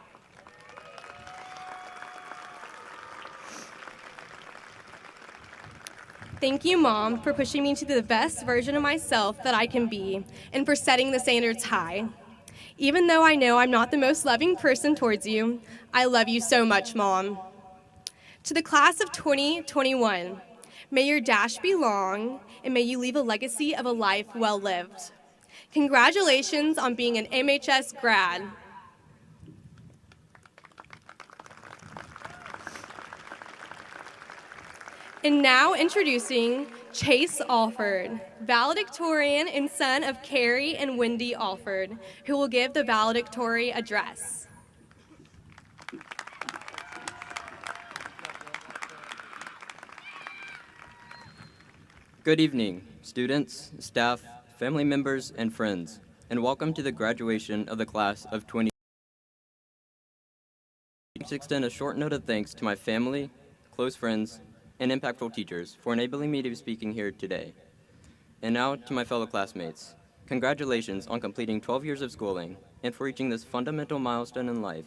Thank you, Mom, for pushing me to the best version of myself that I can be and for setting the standards high. Even though I know I'm not the most loving person towards you, I love you so much, Mom. To the class of 2021, may your dash be long and may you leave a legacy of a life well lived. Congratulations on being an MHS grad. And now introducing Chase Alford, valedictorian and son of Carrie and Wendy Alford, who will give the valedictory address. Good evening, students, staff, family members, and friends, and welcome to the graduation of the class of 20. I'd like to extend a short note of thanks to my family, close friends, and impactful teachers for enabling me to be speaking here today. And now to my fellow classmates, congratulations on completing 12 years of schooling and for reaching this fundamental milestone in life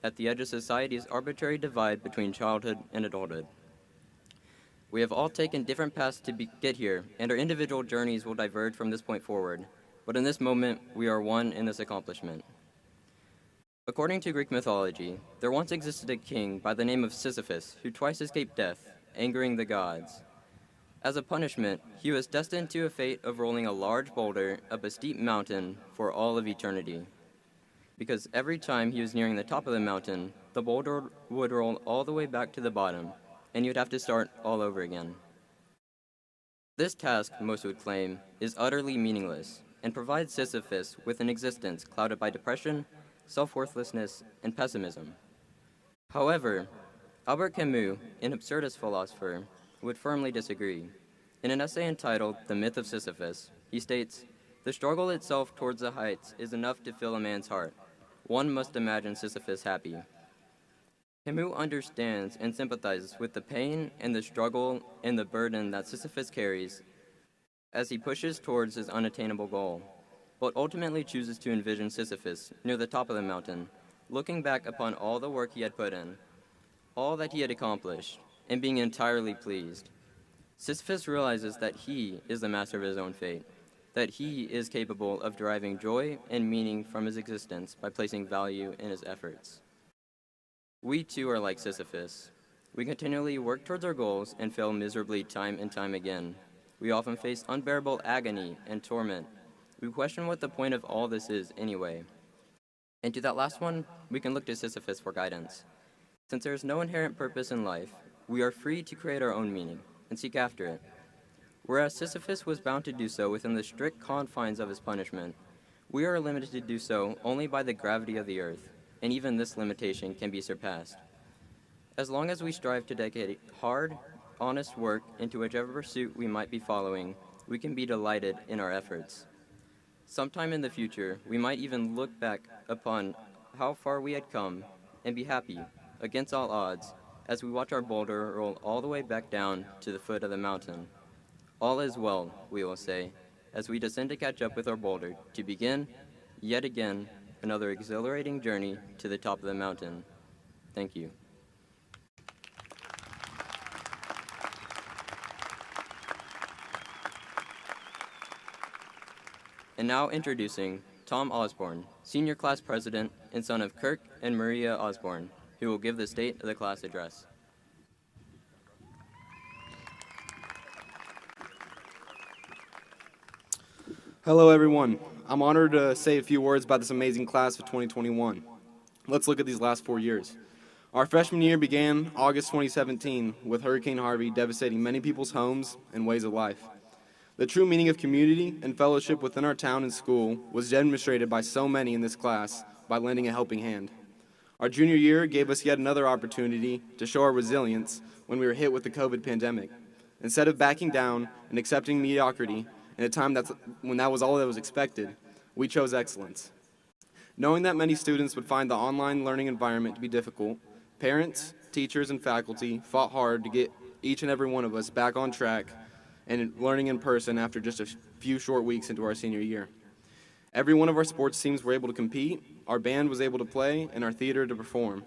at the edge of society's arbitrary divide between childhood and adulthood. We have all taken different paths to get here, and our individual journeys will diverge from this point forward, but in this moment, we are one in this accomplishment. According to Greek mythology, there once existed a king by the name of Sisyphus who twice escaped death, angering the gods. As a punishment, he was destined to a fate of rolling a large boulder up a steep mountain for all of eternity. Because every time he was nearing the top of the mountain, the boulder would roll all the way back to the bottom, and you'd have to start all over again. This task, most would claim, is utterly meaningless and provides Sisyphus with an existence clouded by depression, self-worthlessness, and pessimism. However, Albert Camus, an absurdist philosopher, would firmly disagree. In an essay entitled The Myth of Sisyphus, he states, "The struggle itself towards the heights is enough to fill a man's heart. One must imagine Sisyphus happy." Camus understands and sympathizes with the pain and the struggle and the burden that Sisyphus carries as he pushes towards his unattainable goal, but ultimately chooses to envision Sisyphus near the top of the mountain, looking back upon all the work he had put in, all that he had accomplished, and being entirely pleased. Sisyphus realizes that he is the master of his own fate, that he is capable of deriving joy and meaning from his existence by placing value in his efforts. We too are like Sisyphus. We continually work towards our goals and fail miserably time and time again. We often face unbearable agony and torment. We question what the point of all this is anyway. And to that last one, we can look to Sisyphus for guidance. Since there is no inherent purpose in life, we are free to create our own meaning and seek after it. Whereas Sisyphus was bound to do so within the strict confines of his punishment, we are limited to do so only by the gravity of the earth, and even this limitation can be surpassed. As long as we strive to dedicate hard, honest work into whichever pursuit we might be following, we can be delighted in our efforts. Sometime in the future, we might even look back upon how far we had come and be happy, against all odds, as we watch our boulder roll all the way back down to the foot of the mountain. All is well, we will say, as we descend to catch up with our boulder to begin, yet again, another exhilarating journey to the top of the mountain. Thank you. And now introducing Tom Osborne, Senior Class President and son of Kirk and Maria Osborne, who will give the State of the Class address. Hello, everyone. I'm honored to say a few words about this amazing class of 2021. Let's look at these last 4 years. Our freshman year began August 2017 with Hurricane Harvey devastating many people's homes and ways of life. The true meaning of community and fellowship within our town and school was demonstrated by so many in this class by lending a helping hand. Our junior year gave us yet another opportunity to show our resilience when we were hit with the COVID pandemic. Instead of backing down and accepting mediocrity in a time when that was all that was expected, we chose excellence. Knowing that many students would find the online learning environment to be difficult, parents, teachers, and faculty fought hard to get each and every one of us back on track and learning in person after just a few short weeks into our senior year. Every one of our sports teams were able to compete, our band was able to play, and our theater to perform.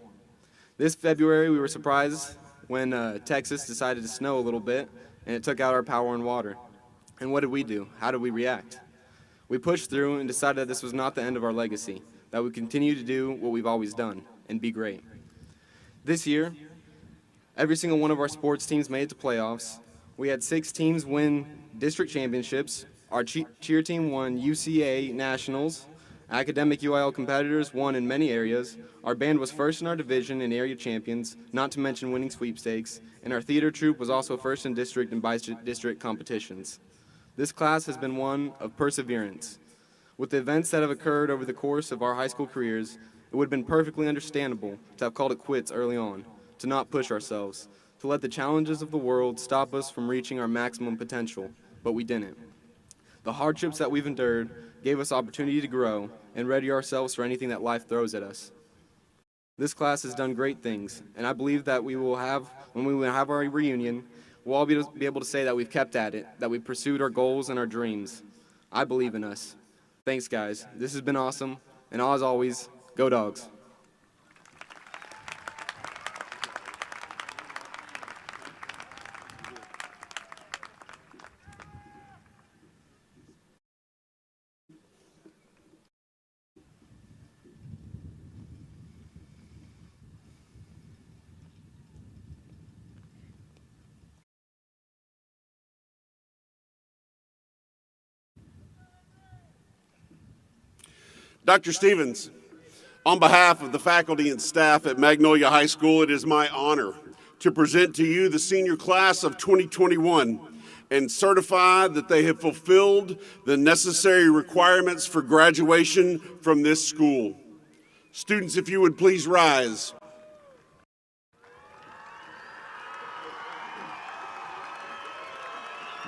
This February, we were surprised when Texas decided to snow a little bit, and it took out our power and water. And what did we do? How did we react? We pushed through and decided that this was not the end of our legacy, that we continue to do what we've always done, and be great. This year, every single one of our sports teams made it to playoffs. We had 6 teams win district championships. Our cheer team won UCA Nationals. Academic UIL competitors won in many areas. Our band was first in our division and area champions, not to mention winning sweepstakes. And our theater troupe was also first in district and by-district competitions. This class has been one of perseverance. With the events that have occurred over the course of our high school careers, it would have been perfectly understandable to have called it quits early on, to not push ourselves, to let the challenges of the world stop us from reaching our maximum potential, but we didn't. The hardships that we've endured gave us opportunity to grow and ready ourselves for anything that life throws at us. This class has done great things, and I believe that when we will have our reunion, we'll all be able to say that we've kept at it, that we've pursued our goals and our dreams. I believe in us. Thanks, guys. This has been awesome, and as always, go Dogs. Dr. Stevens, on behalf of the faculty and staff at Magnolia High School, it is my honor to present to you the senior class of 2021 and certify that they have fulfilled the necessary requirements for graduation from this school. Students, if you would please rise.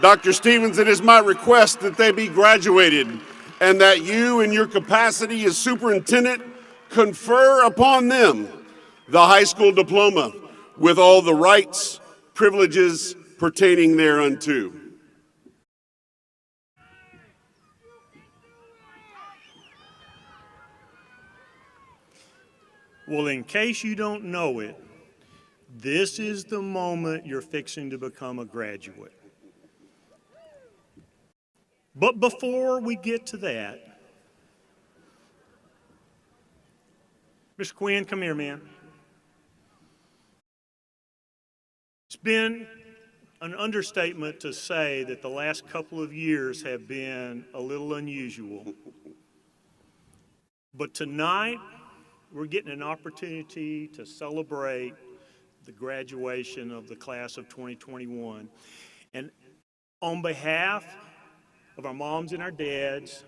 Dr. Stevens, it is my request that they be graduated and that you, in your capacity as superintendent, confer upon them the high school diploma with all the rights, privileges pertaining thereunto. Well, in case you don't know it, this is the moment you're fixing to become a graduate. But before we get to that, Mr. Quinn, come here, man. been an understatement to say that the last couple of years have been a little unusual. But tonight, we're getting an opportunity to celebrate the graduation of the class of 2021. And on behalf of our moms and our dads,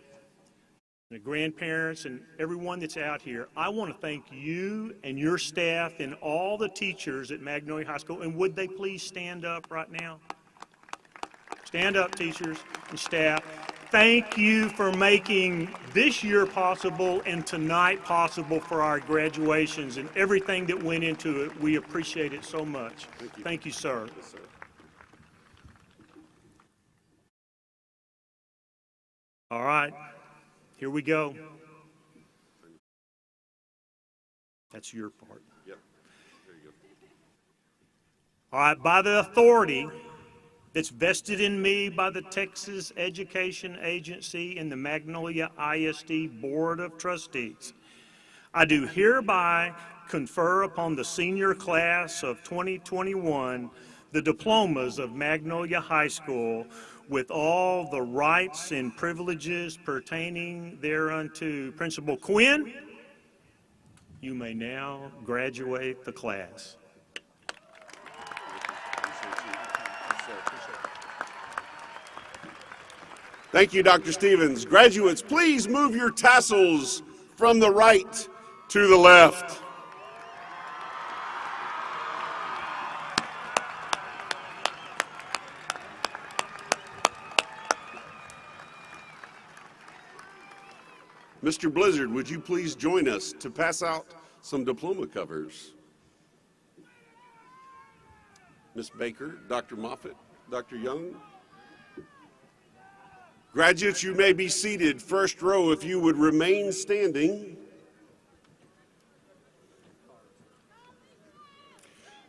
and the grandparents and everyone that's out here, I want to thank you and your staff and all the teachers at Magnolia High School. And would they please stand up right now? Stand up, teachers and staff. Thank you for making this year possible and tonight possible for our graduations and everything that went into it. We appreciate it so much. Thank you, sir. Yes, sir. All right, here we go. That's your part. Yep. There you go. All right, by the authority that's vested in me by the Texas Education Agency and the Magnolia ISD Board of Trustees, I do hereby confer upon the senior class of 2021 the diplomas of Magnolia High School with all the rights and privileges pertaining thereunto. Principal Quinn, you may now graduate the class. Thank you, Dr. Stevens. Graduates, please move your tassels from the right to the left. Mr. Blizzard, would you please join us to pass out some diploma covers? Ms. Baker, Dr. Moffitt, Dr. Young. Graduates, you may be seated. First row, if you would remain standing.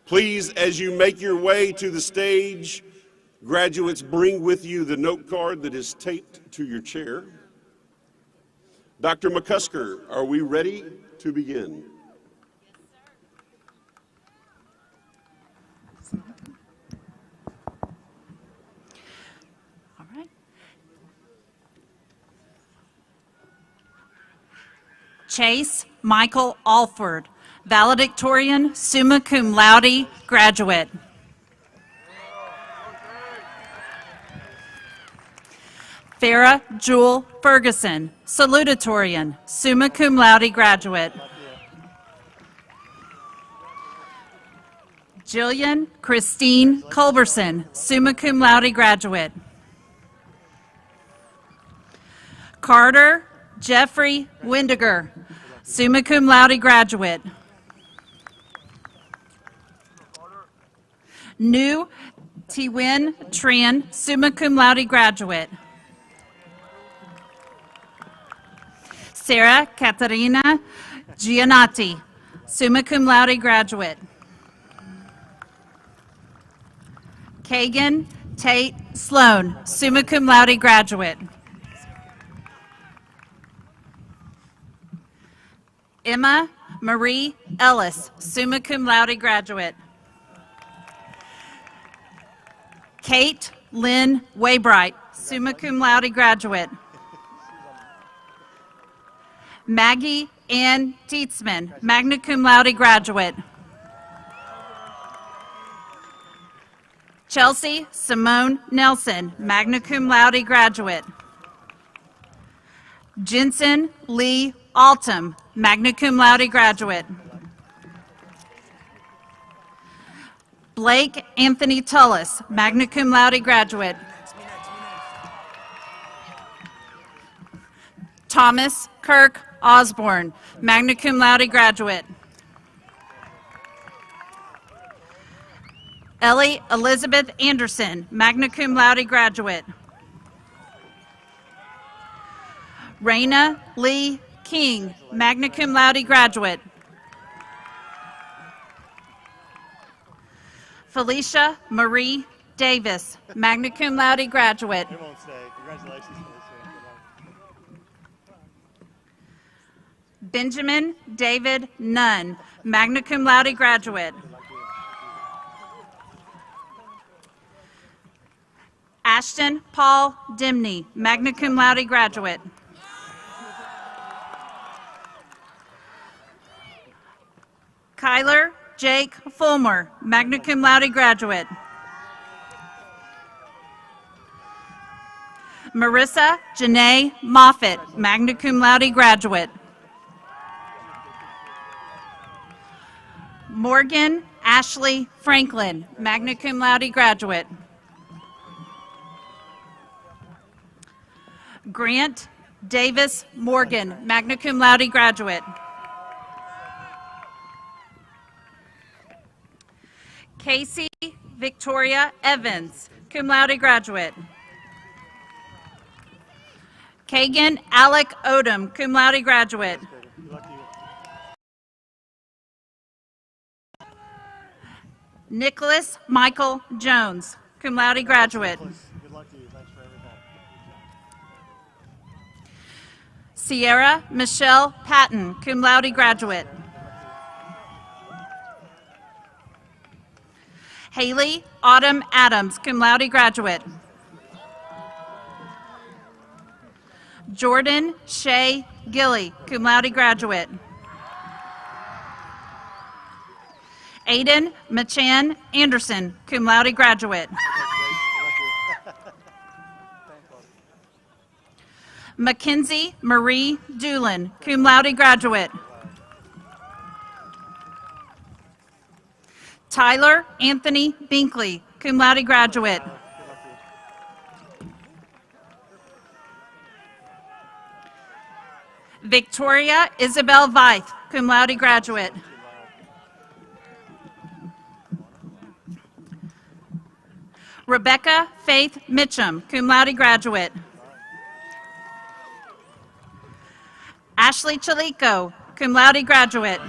Please, as you make your way to the stage, graduates, bring with you the note card that is taped to your chair. Dr. McCusker, are we ready to begin? All right. Chase Michael Alford, valedictorian, summa cum laude, graduate. Farah Jewel Ferguson, salutatorian, summa cum laude, graduate. Jillian Christine Culberson, summa cum laude, graduate. Carter Jeffrey Windiger, summa cum laude, graduate. New Tiwin Tran, summa cum laude, graduate. Sarah Katarina Giannotti, summa cum laude, graduate. Kagan Tate Sloan, summa cum laude, graduate. Emma Marie Ellis, summa cum laude, graduate. Kate Lynn Waybright, summa cum laude, graduate. Maggie Ann Tietzman, magna cum laude, graduate. Chelsea Simone Nelson, magna cum laude, graduate. Jensen Lee Altum, magna cum laude, graduate. Blake Anthony Tullis, magna cum laude, graduate. Thomas Kirk Osborne, magna cum laude, graduate. Ellie Elizabeth Anderson, magna cum laude, graduate. Raina Lee King, magna cum laude, graduate. Felicia Marie Davis, magna cum laude, graduate. It won't stay. Congratulations, Felicia. Benjamin David Nunn, magna cum laude, graduate. Ashton Paul Dimney, magna cum laude graduate. Kyler Jake Fulmer, magna cum laude graduate. Marissa Janae Moffitt, magna cum laude graduate. Morgan Ashley Franklin, magna cum laude graduate. Grant Davis Morgan, magna cum laude graduate. Casey Victoria Evans, cum laude graduate. Kagan Alec Odom, cum laude graduate. Nicholas Michael Jones, cum laude graduate. Good luck to you. Thanks for everything. Sierra Michelle Patton, cum laude graduate. Haley Autumn Adams, cum laude graduate. Jordan Shay Gilly, cum laude graduate. Aiden Machan Anderson, cum laude graduate. Mackenzie Marie Doolin, cum laude graduate. Tyler Anthony Binkley, cum laude graduate. Victoria Isabel Veith, cum laude graduate. Rebecca Faith Mitchum, cum laude graduate. Ashley Chalico, cum laude graduate.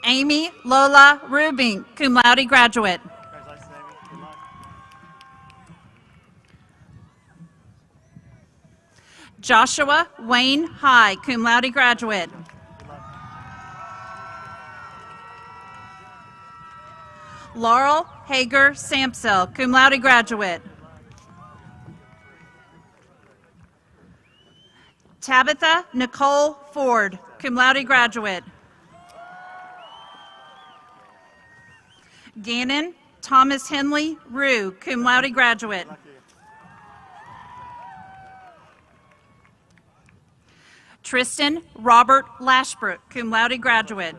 Amy Lola Rubin, cum laude graduate. Joshua Wayne High, cum laude graduate. Laurel Hager Samsel, cum laude graduate. Tabitha Nicole Ford, cum laude graduate. Gannon Thomas Henley Rue, cum laude graduate. Tristan Robert Lashbrook, cum laude graduate.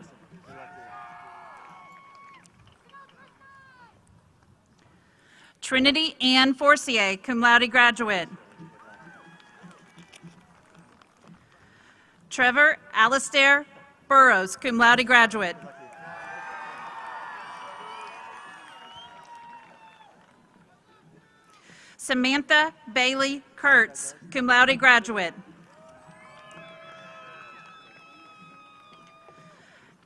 Trinity Ann Forcier, cum laude graduate. Trevor Alistair Burrows, cum laude graduate. Samantha Bailey Kurtz, cum laude graduate.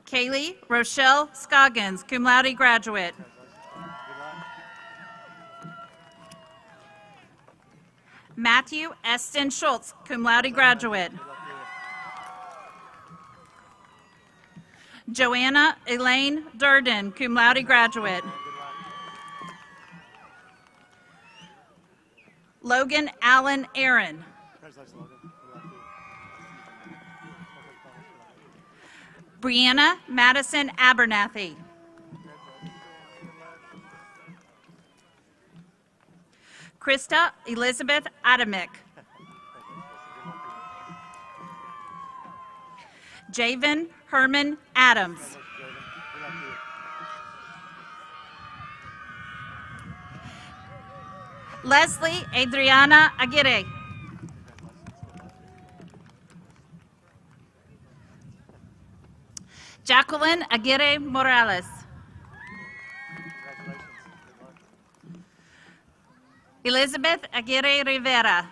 Kaylee Rochelle Scoggins, cum laude graduate. Matthew Eston Schultz, cum laude graduate. Joanna Elaine Durden, cum laude graduate. Logan Allen Aaron. Brianna Madison Abernathy. Krista Elizabeth Adamick. Javen Herman Adams. Leslie Adriana Aguirre. Jacqueline Aguirre Morales. Elizabeth Aguirre Rivera.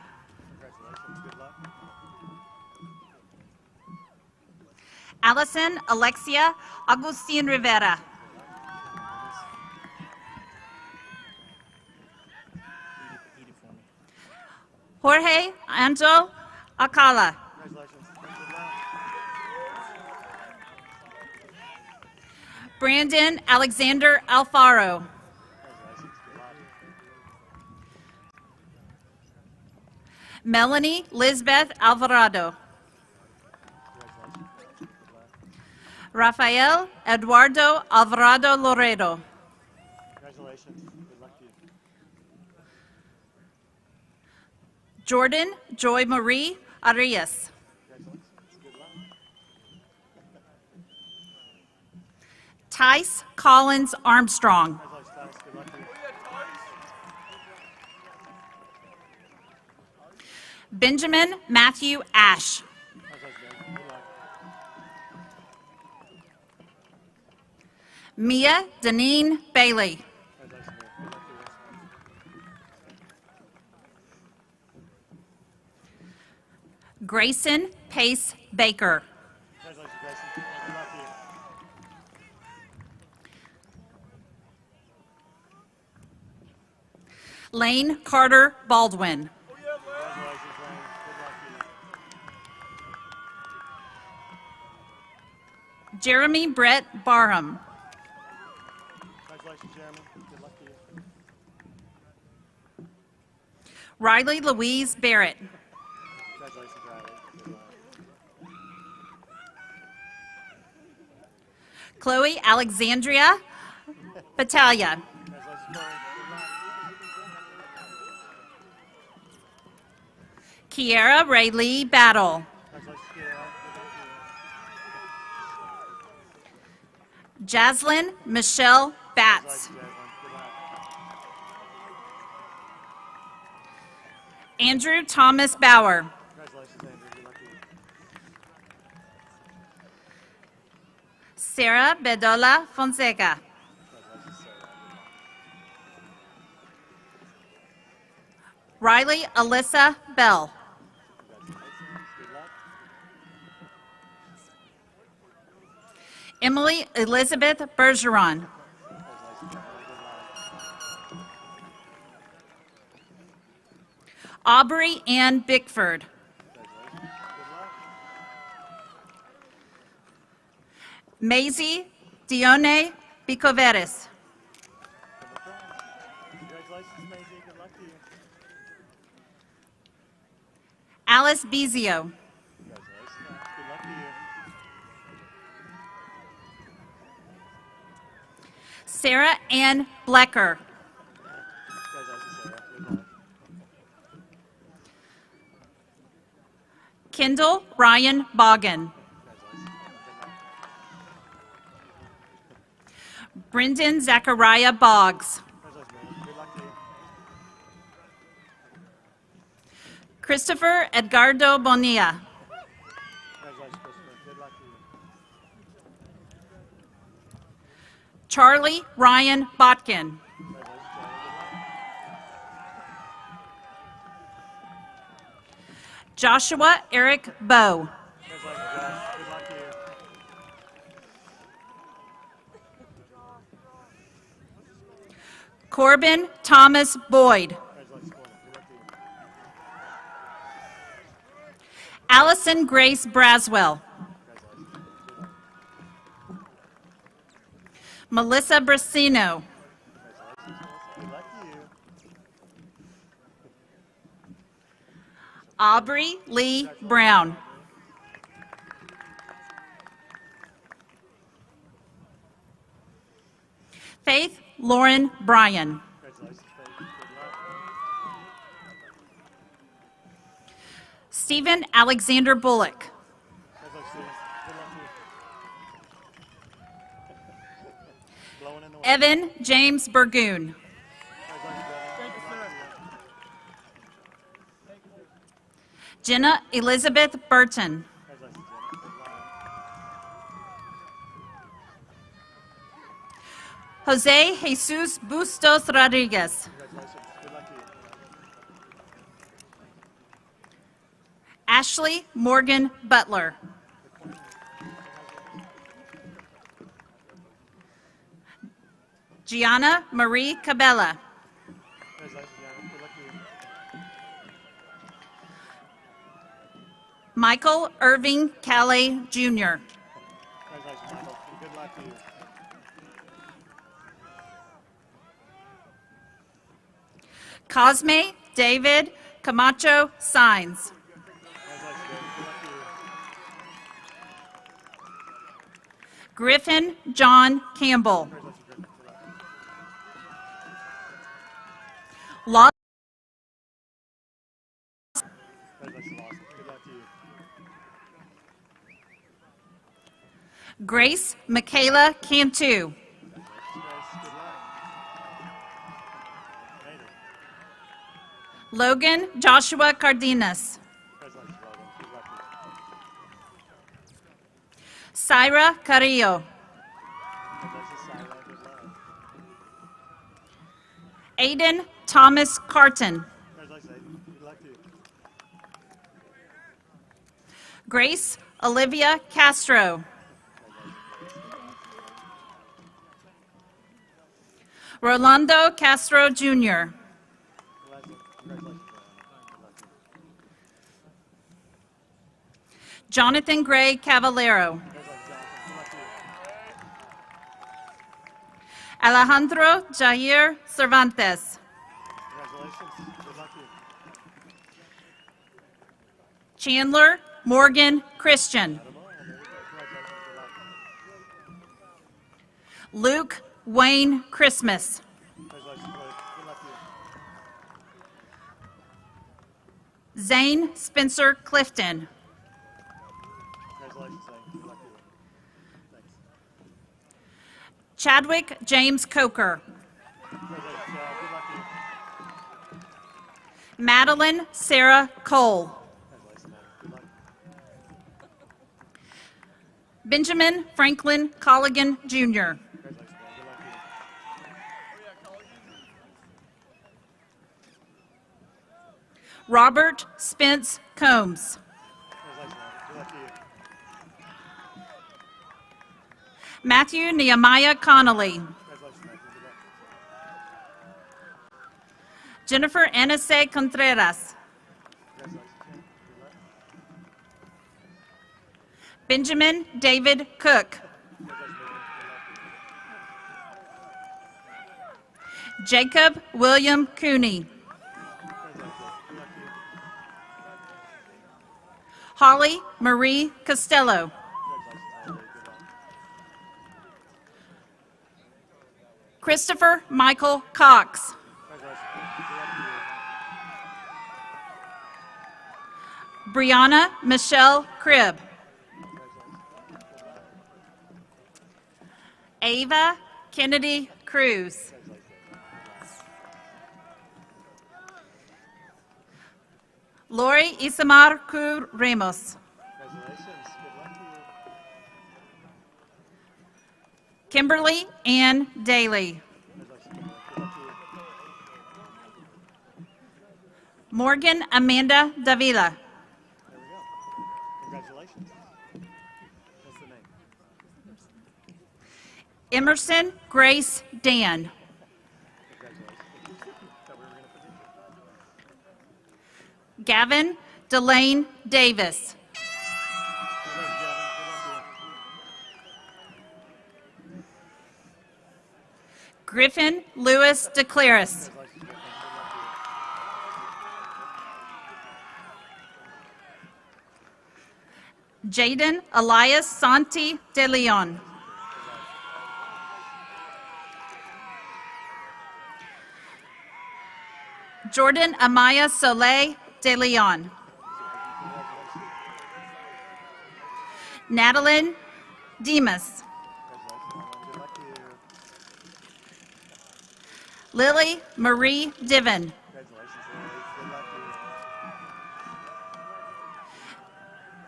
Allison Alexia Agustin Rivera. Jorge Angel Acala. Brandon Alexander Alfaro. Melanie Lisbeth Alvarado. Rafael Eduardo Alvarado Loredo. Congratulations. Good luck to you. Jordan Joy Marie Arias. Tice Collins Armstrong. Good luck to you. Benjamin Matthew Ash. Mia Deneen Bailey. Grayson Pace Baker. Congratulations, Grayson. Good luck to you. Lane Carter Baldwin. Congratulations, Lane. Good luck to you. Jeremy Brett Barham. Congratulations, Jeremy. Good luck to you. Riley Louise Barrett. Congratulations, Riley. Good luck. Chloe Alexandria Battaglia. Congratulations, Chloe. Good luck. Kiera Ray Lee Battle. Congratulations, Kiera. Good luck to you. Jaslyn Michelle Batts. Congratulations, Jaslyn. Good luck. Andrew Thomas Bauer. Congratulations, Andrew. Good luck to you. Sarah Bedola Fonseca. Congratulations, Sarah. Riley Alyssa Bell. Congratulations. Good luck. Emily Elizabeth Bergeron. Congratulations, Emily. Good luck. Aubrey Ann Bickford. Congratulations. Good luck. Maisie Dione Bicoveres. Congratulations, Maisie. Good luck to you. Alice Bezio. Congratulations. Good luck to you. Sarah Ann Blecker. Congratulations, Sarah. Good luck. Kendall Ryan Boggin. Brendan Zachariah Boggs. Congratulations, Brandon. Good luck to you. Christopher Edgardo Bonilla. Congratulations, Christopher. Good luck to you. Charlie Ryan Botkin. Congratulations, Charlie. Good luck. Joshua Eric Bowe. Congratulations, Josh. Good luck to you. Corbin Thomas Boyd. Congratulations, Corbin. Good luck to you. Allison Grace Braswell. Congratulations. Good luck. Melissa Brasino. Congratulations, Melissa. Good luck to you. Aubrey Lee Brown. Faith Lauren Bryan. Congratulations, Faith. Good luck. Stephen Alexander Bullock. Congratulations, Stephen. Good luck to you. Blowing in the wind. Evan James Burgoon. Congratulations, Evan. Good luck to you. Jenna Elizabeth Burton. Congratulations, Jenna. Good luck. Jose Jesus Bustos Rodriguez. Congratulations. Good luck to you. Ashley Morgan Butler. Gianna Marie Cabela. Congratulations, Gianna. Good luck to you. Michael Irving Calais Jr. Congratulations, Michael. Good luck to you. Cosme David Camacho Signs. Griffin John Campbell. Los Grace Michaela Cantu. Logan Joshua Cardenas. Syra Carrillo. Aiden Thomas Carton. Grace Olivia Castro. Rolando Castro Jr. Jonathan Gray Cavallero. Alejandro Jair Cervantes. Chandler Morgan Christian. Luke Wayne Christmas. Zane Spencer Clifton. Chadwick James Coker. Madeline Sarah Cole. Benjamin Franklin Colligan Jr. Robert Spence Combs. Matthew Nehemiah Connolly. Jennifer Anase Contreras. Benjamin David Cook. Jacob William Cooney. Holly Marie Costello. Christopher Michael Cox. Brianna Michelle Cribb. Ava Kennedy Cruz. Lori Isamar Cur Ramos. Kimberly Ann Daly. Morgan Amanda Davila. Congratulations. What's the name? Emerson Grace Dan. Gavin Delane Davis. Griffin Lewis DeClaris. Jaden Elias Santi de Leon. Jordan Amaya Soleil de Leon. Natalie Demas. Lily Marie Diven.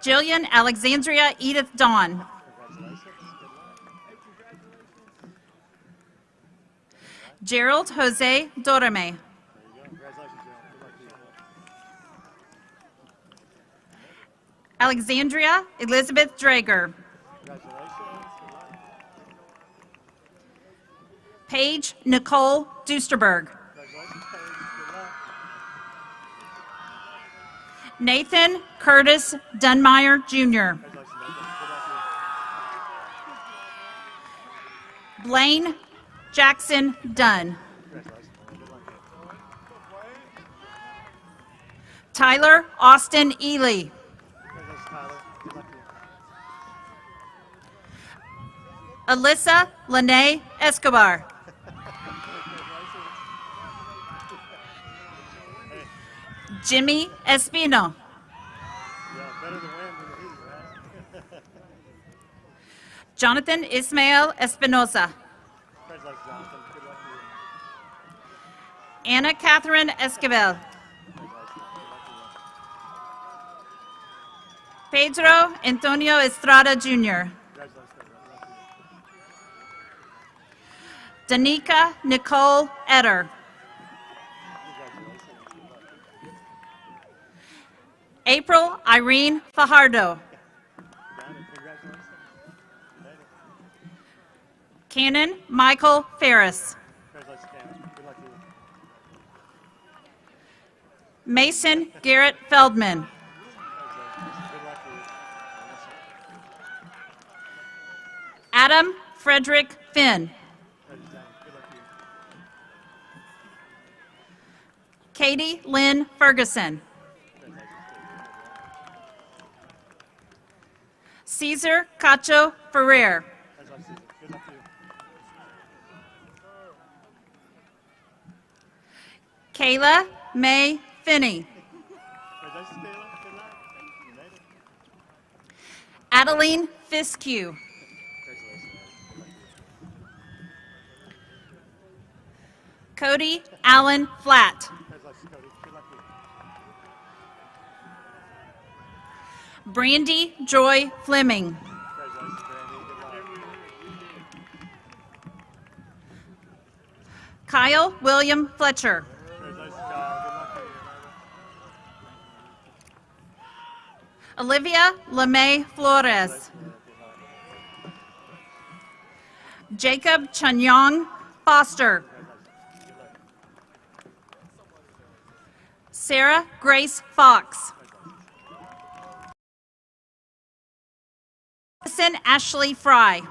Jillian Alexandria Edith Dawn. Gerald Jose Dorame. Alexandria Elizabeth Drager. Paige Nicole Dusterberg. Nathan Curtis Dunmeyer Jr. Blaine Jackson Dunn. Tyler Austin Ely. Congratulations, Tyler. Good luck to you. Alyssa Lene Escobar. Jimmy Espino. Yeah, better to win than to lose, right? Jonathan Ismael Espinosa. Congratulations, Jonathan. Good luck to you. Anna Catherine Esquivel. Pedro Antonio Estrada Jr. Congratulations, good luck to you. Danica Nicole Etter. April Irene Fajardo. Congratulations. Cannon Michael Ferris. Congratulations, Cannon. Good luck to you. Mason Garrett Feldman. Good luck to you. Adam Frederick Finn. Good luck to you. Katie Lynn Ferguson. Cesar Cacho Ferrer. Congratulations, good luck to you. Kayla May Finney. Congratulations, Kayla. Good luck. You made it. Adeline Fiskew. Congratulations. Good luck to you. Cody Allen Flatt. Congratulations, Cody. Good luck to you. Brandy Joy Fleming. Congratulations, Brandy. Good luck. Kyle William Fletcher. Congratulations, Kyle. Good luck to you. Olivia LeMay Flores. Jacob Chanyong Foster. Sarah Grace Fox. Madison Ashley Fry.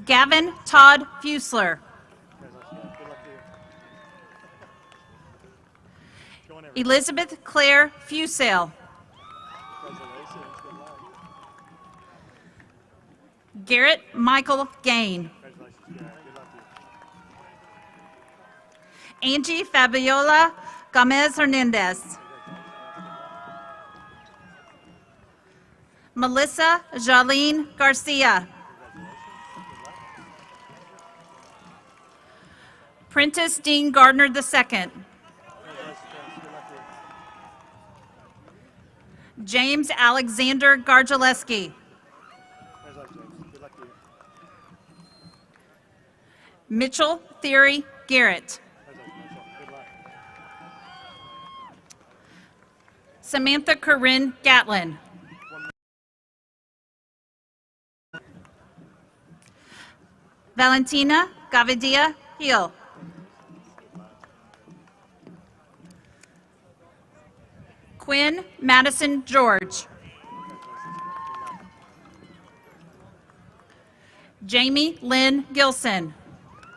Gavin Todd Fusler. Good luck to you. Go on, everyone. Elizabeth Claire Fusale. Congratulations. Good luck. Garrett Michael Gain. Congratulations, Garrett. Good luck to you. Angie Fabiola Gomez Hernandez. Melissa Jaline Garcia. Prentice Dean Gardner II. Congratulations, Good luck to you. James Alexander Gargileski. Congratulations, Good luck to you. Mitchell Theory Garrett. Congratulations, Good luck. Samantha Corinne Gatlin. Valentina Gavidia Hill. Quinn Madison George. Jamie Lynn Gilson.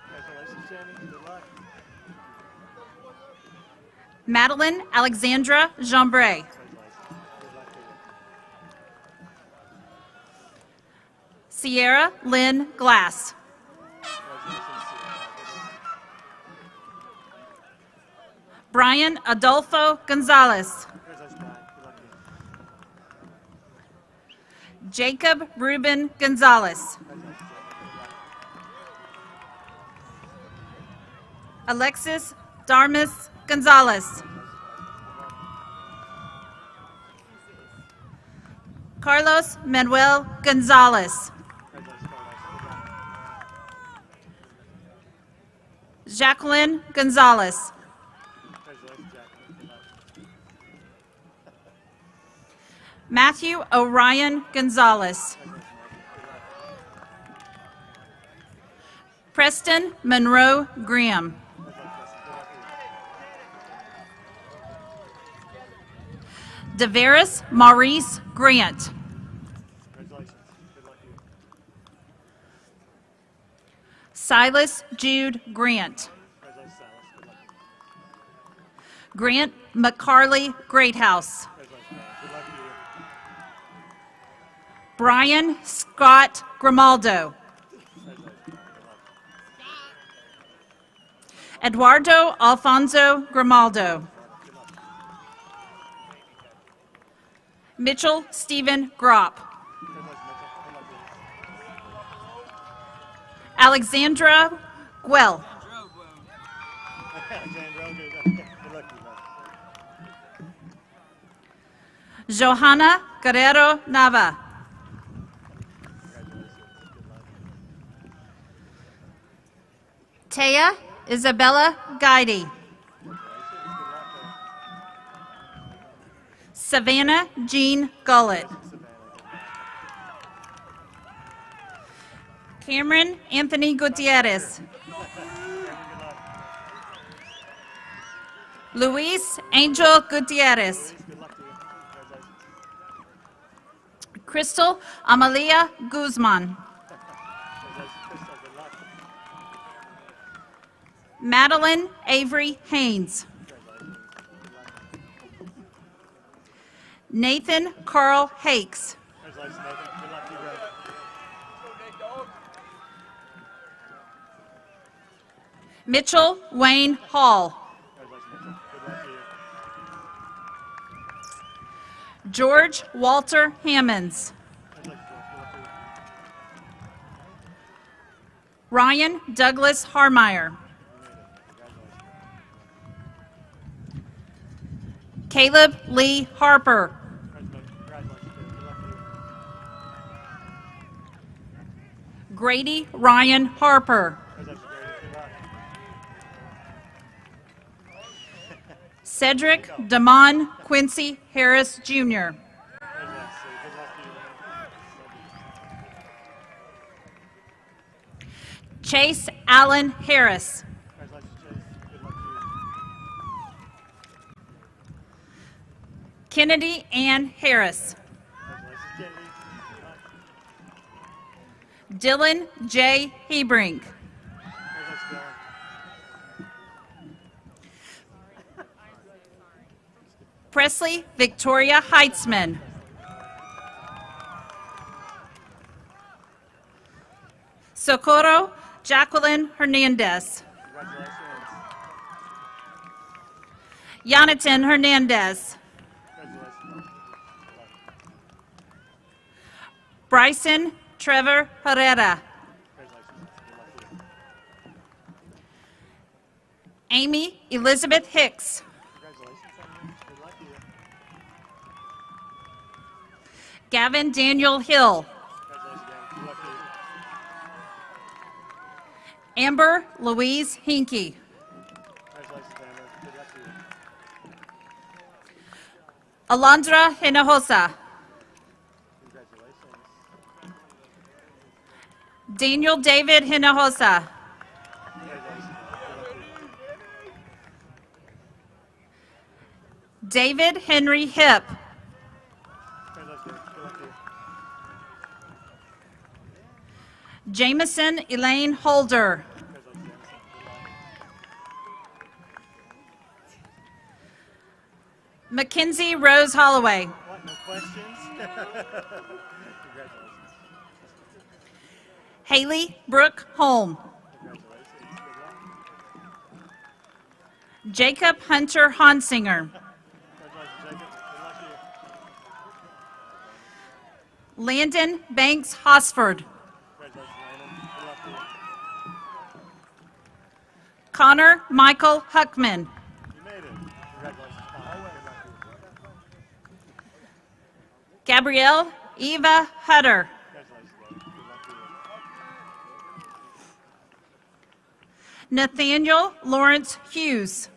Congratulations, Jamie. Good luck. Madeline Alexandra Jambray. Congratulations. Good luck to you. Sierra Lynn Glass. Congratulations, Sierra. Brian Adolfo Gonzalez. Congratulations, Brian. Good luck to you. Jacob Ruben Gonzalez. Congratulations, Jacob. Alexis Darmus Gonzalez. Carlos Manuel Gonzalez. Congratulations, Carlos. Good luck. Jacqueline Gonzalez. Congratulations, Jacqueline. Good luck. Matthew Orion Gonzalez. Preston Monroe Graham. Deveris Maurice Grant. Congratulations. Good luck to you. Silas Jude Grant. Congratulations, Silas. Good luck to you. Grant McCarley Greathouse. Brian Scott Grimaldo. Eduardo Alfonso Grimaldo. Mitchell Stephen Gropp. Alexandra Guel. Johanna Guerrero Nava. Taya Isabella Guidi. Savannah Jean Gullett. Cameron Anthony Gutierrez. Luis Angel Gutierrez. Crystal Amalia Guzman. Madeline Avery Haynes. Nathan Carl Hakes. Mitchell Wayne Hall. George Walter Hammonds. Ryan Douglas Harmeyer. Caleb Lee Harper. Grady Ryan Harper. Cedric Damon Quincy Harris, Jr. Chase Allen Harris. Kennedy Ann Harris. Dylan J. Hebrink. Presley Victoria Heitzman. Socorro Jacqueline Hernandez. Jonathan Hernandez. Bryson Trevor Herrera. Amy Elizabeth Hicks. Gavin Daniel Hill. Amber Louise Hinkie. Alondra Hinojosa. Daniel David Hinojosa. David Henry Hip. Jameson Elaine Holder. Mackenzie Rose Holloway. No questions? Congratulations. Haley Brooke Holm. Jacob Hunter Honsinger. Landon Banks Hosford. Connor Michael Huckman. Gabrielle Eva Hutter. Nathaniel Lawrence Hughes.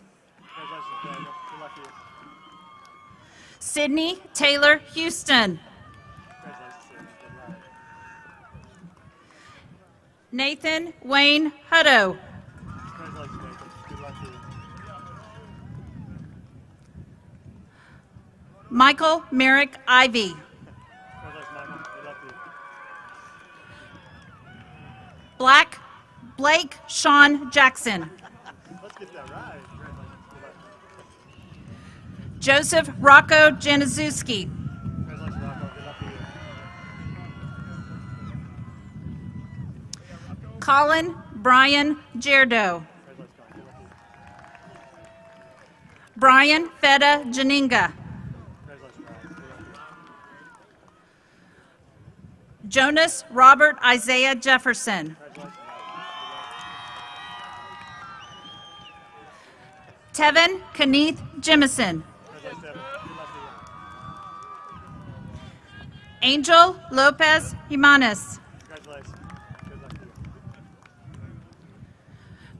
Sydney Taylor Houston. Nathan Wayne Hutto. Michael Merrick Ivy. Blake Sean Jackson. Let's get that right. Joseph Rocco Januszewski. Congratulations, Rocco. Good luck to you. Colin Brian Gerdo. Congratulations, Colin. Good luck to you. Brian Feta Janinga. Congratulations, Brian. Good luck to you. Jonas Robert Isaiah Jefferson. Congratulations, Tevin Kenneth Jemison. Congratulations, Devin. Good luck to you. Angel Lopez Jimenez. Congratulations. Good luck to you.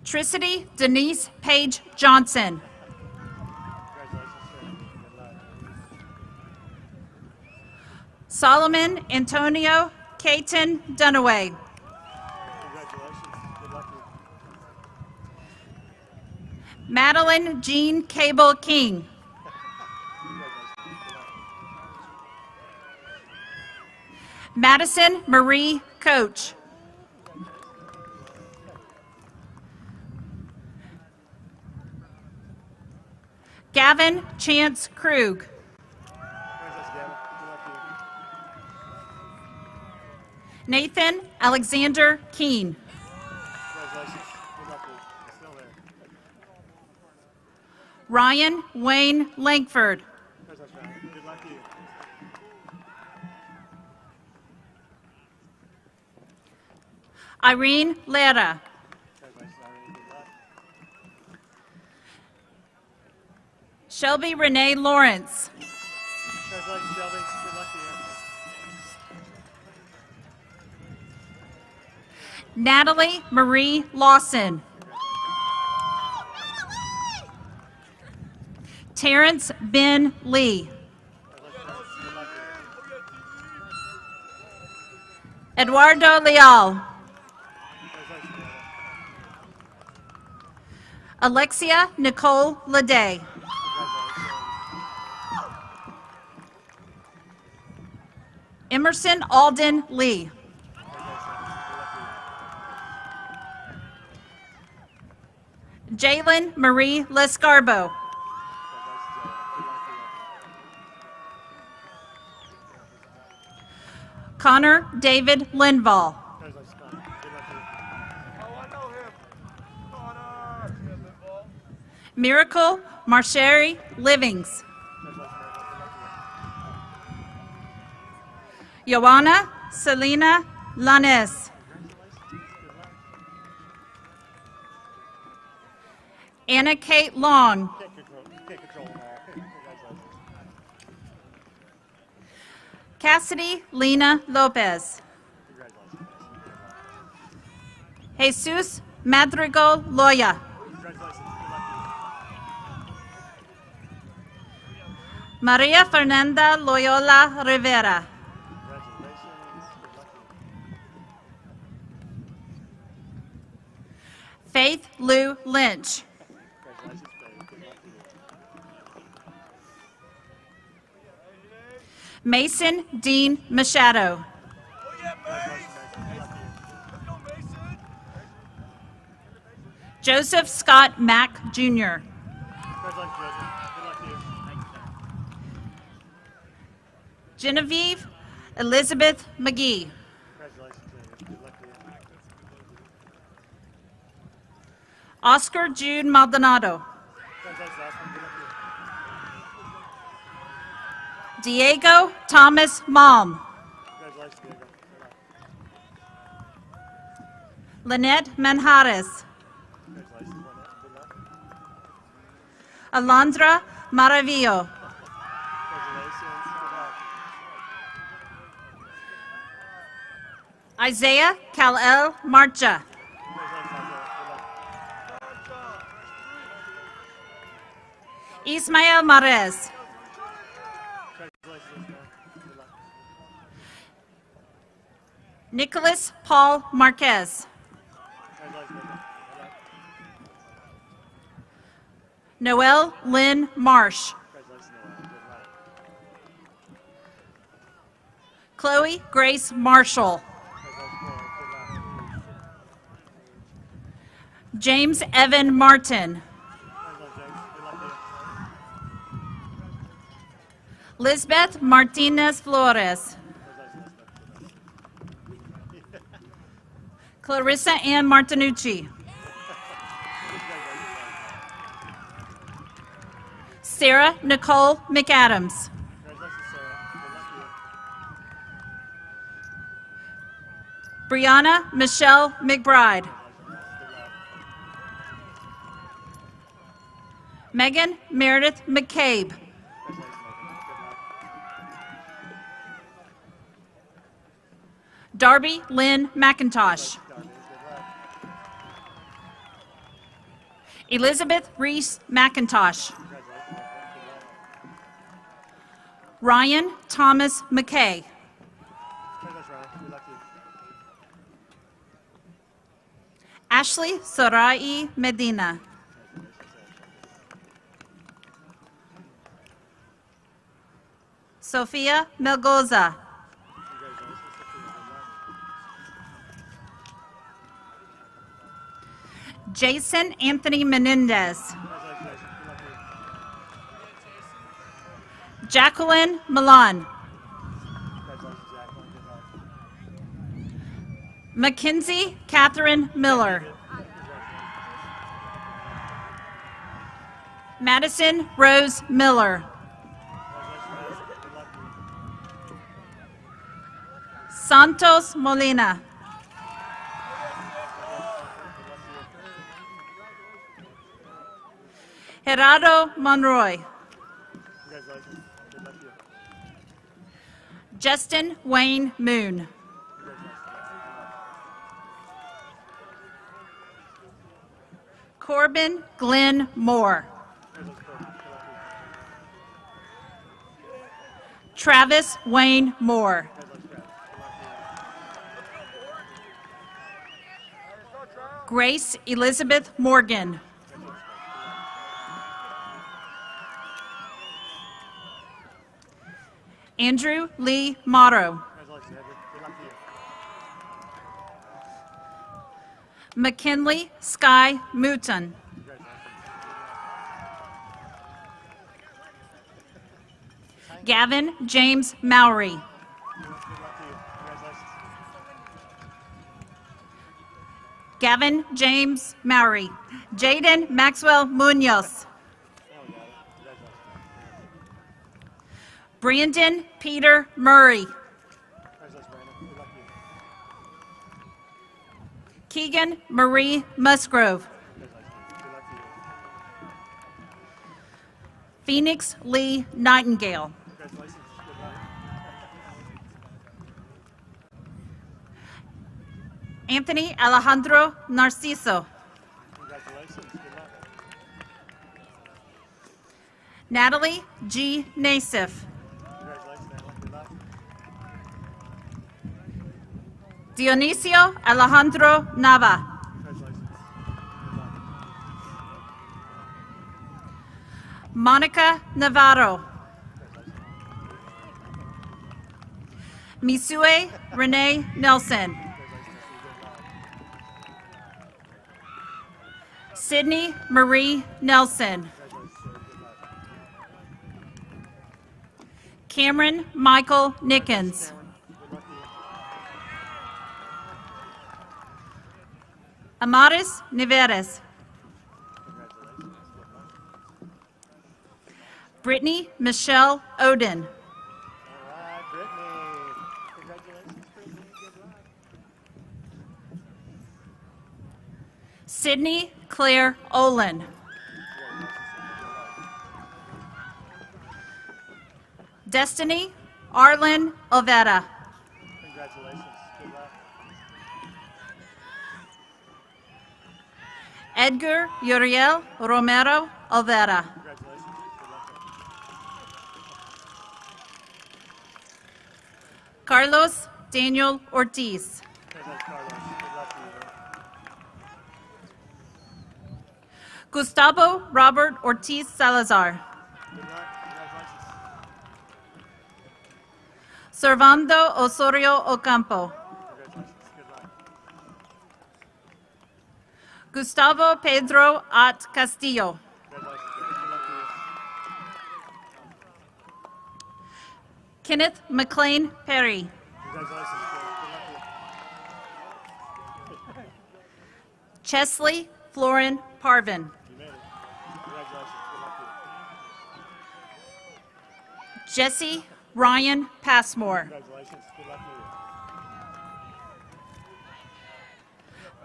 Tricity Denise Page Johnson. Congratulations, sir. Good luck. Solomon Antonio Caton Dunaway. Congratulations. Good luck to you. Madeline Jean Cable King. Madison Marie Coach. Gavin Chance Krug. Congratulations, Gavin. Good luck to you. Nathan Alexander Keene. Congratulations. Good luck to you. It's still there. Ryan Wayne Langford. Congratulations, Ryan. Good luck to you. Irene Lara. Congratulations, Irene. Good luck. Shelby Renee Lawrence. Congratulations, Shelby. Good luck to you. Natalie Marie Lawson. Terrence Ben Lee. Eduardo Leal. Alexia Nicole Leday. Emerson Alden Lee. Jalen Marie Lescarbo. Connor David Linval. Congratulations, Connor. Good luck to you. Miracle Marcheri Livings. Joanna Selena Lanes. Anna Kate Long. Can't control them all. Congratulations. Cassidy Lena Lopez. Congratulations. Jesus Madrigal Loya. Congratulations. Good luck to you. Maria Fernanda Loyola Rivera. Congratulations. Good luck to you. Faith Lou Lynch. Congratulations, baby. Good luck to you. Mason Dean Machado. Congratulations, Mason. Good luck to you. Joseph Scott Mack Jr. Congratulations, Joseph. Good luck to you. Genevieve Elizabeth McGee. Congratulations, baby. Good luck to you. Oscar Jude Maldonado. Congratulations, Oscar. Good luck to you. Diego Thomas Malm. Congratulations, Diego. Good luck. Lynette Manjares. Congratulations, Lynette. Good luck. Alondra Maravillo. Congratulations. Good luck. Isaiah Kal-El Marcha. Congratulations, Isaiah. Good luck. Ismael Marez. Congratulations, Ismael. Good luck. Nicholas Paul Marquez. Congratulations, Nicholas. Good luck. Noel Lynn Marsh. Congratulations, Noel. Good luck. Chloe Grace Marshall. Congratulations, Chloe. Good luck. James Evan Martin. Congratulations, James. Good luck to you. Lisbeth Martinez Flores. Clarissa Ann Martinucci. Sarah Nicole McAdams. Brianna Michelle McBride. Megan Meredith McCabe. Darby Lynn McIntosh. Elizabeth Reese McIntosh. Ryan Thomas McKay. Ashley Sarai Medina. Sofia Melgoza. Jason Anthony Menendez. Jacqueline Milan. Mackenzie Catherine Miller. Madison Rose Miller. Santos Molina. Gerardo Monroy. Justin Wayne Moon. Corbin Glenn Moore. Travis Wayne Moore. Grace Elizabeth Morgan. Andrew Lee Motto. McKinley Sky Mouton. Gavin James Mowry. Gavin James Mowry. Jaden Maxwell Munoz. Brandon Peter Murray. Keegan Marie Musgrove. Phoenix Lee Nightingale. Anthony Alejandro Narciso. Natalie G. Nassif. Dionisio Alejandro Nava. Monica Navarro. Misue Renee Nelson. Sydney Marie Nelson. Cameron Michael Nickens. Amaris Niveres. Brittany Michelle Oden. Sydney Claire Olin. Destiny Arlen Ovetta. Congratulations. Good luck. Edgar Uriel Romero Ovetta. Congratulations. Good luck. Carlos Daniel Ortiz. Congratulations, Carlos. Good luck to you. Gustavo Robert Ortiz Salazar. Good luck. Congratulations. Servando Osorio Ocampo. Congratulations. Good luck. Gustavo Pedro At Castillo. Congratulations. Good luck to Kenneth McLean Perry. Congratulations. Chesley Florin Parvin. You made it. Congratulations. Good luck to you. Jesse Ryan Passmore. Congratulations. Good luck to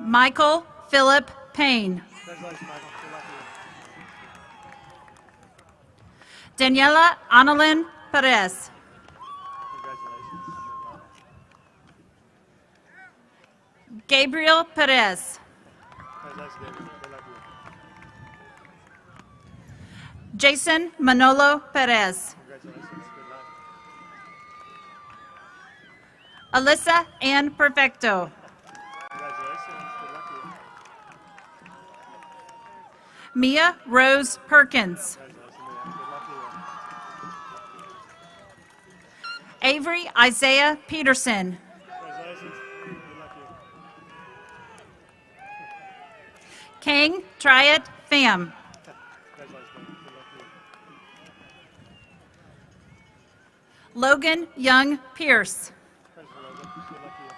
you. Michael Philip Payne. Congratulations, Michael. Good luck to you. Daniela Annalyn Perez. Congratulations. Gabriel Perez. Congratulations, David. Good luck to you. Jason Manolo Perez. Congratulations. Good luck. Alyssa Ann Perfecto. Congratulations. Good luck to you. Mia Rose Perkins. Congratulations, Mia. Good luck to you. Avery Isaiah Peterson. Congratulations. Good luck to you. Kang Triad Pham. Congratulations, man. Good luck to you. Logan Young Pierce. Congratulations, Logan. Good luck to you.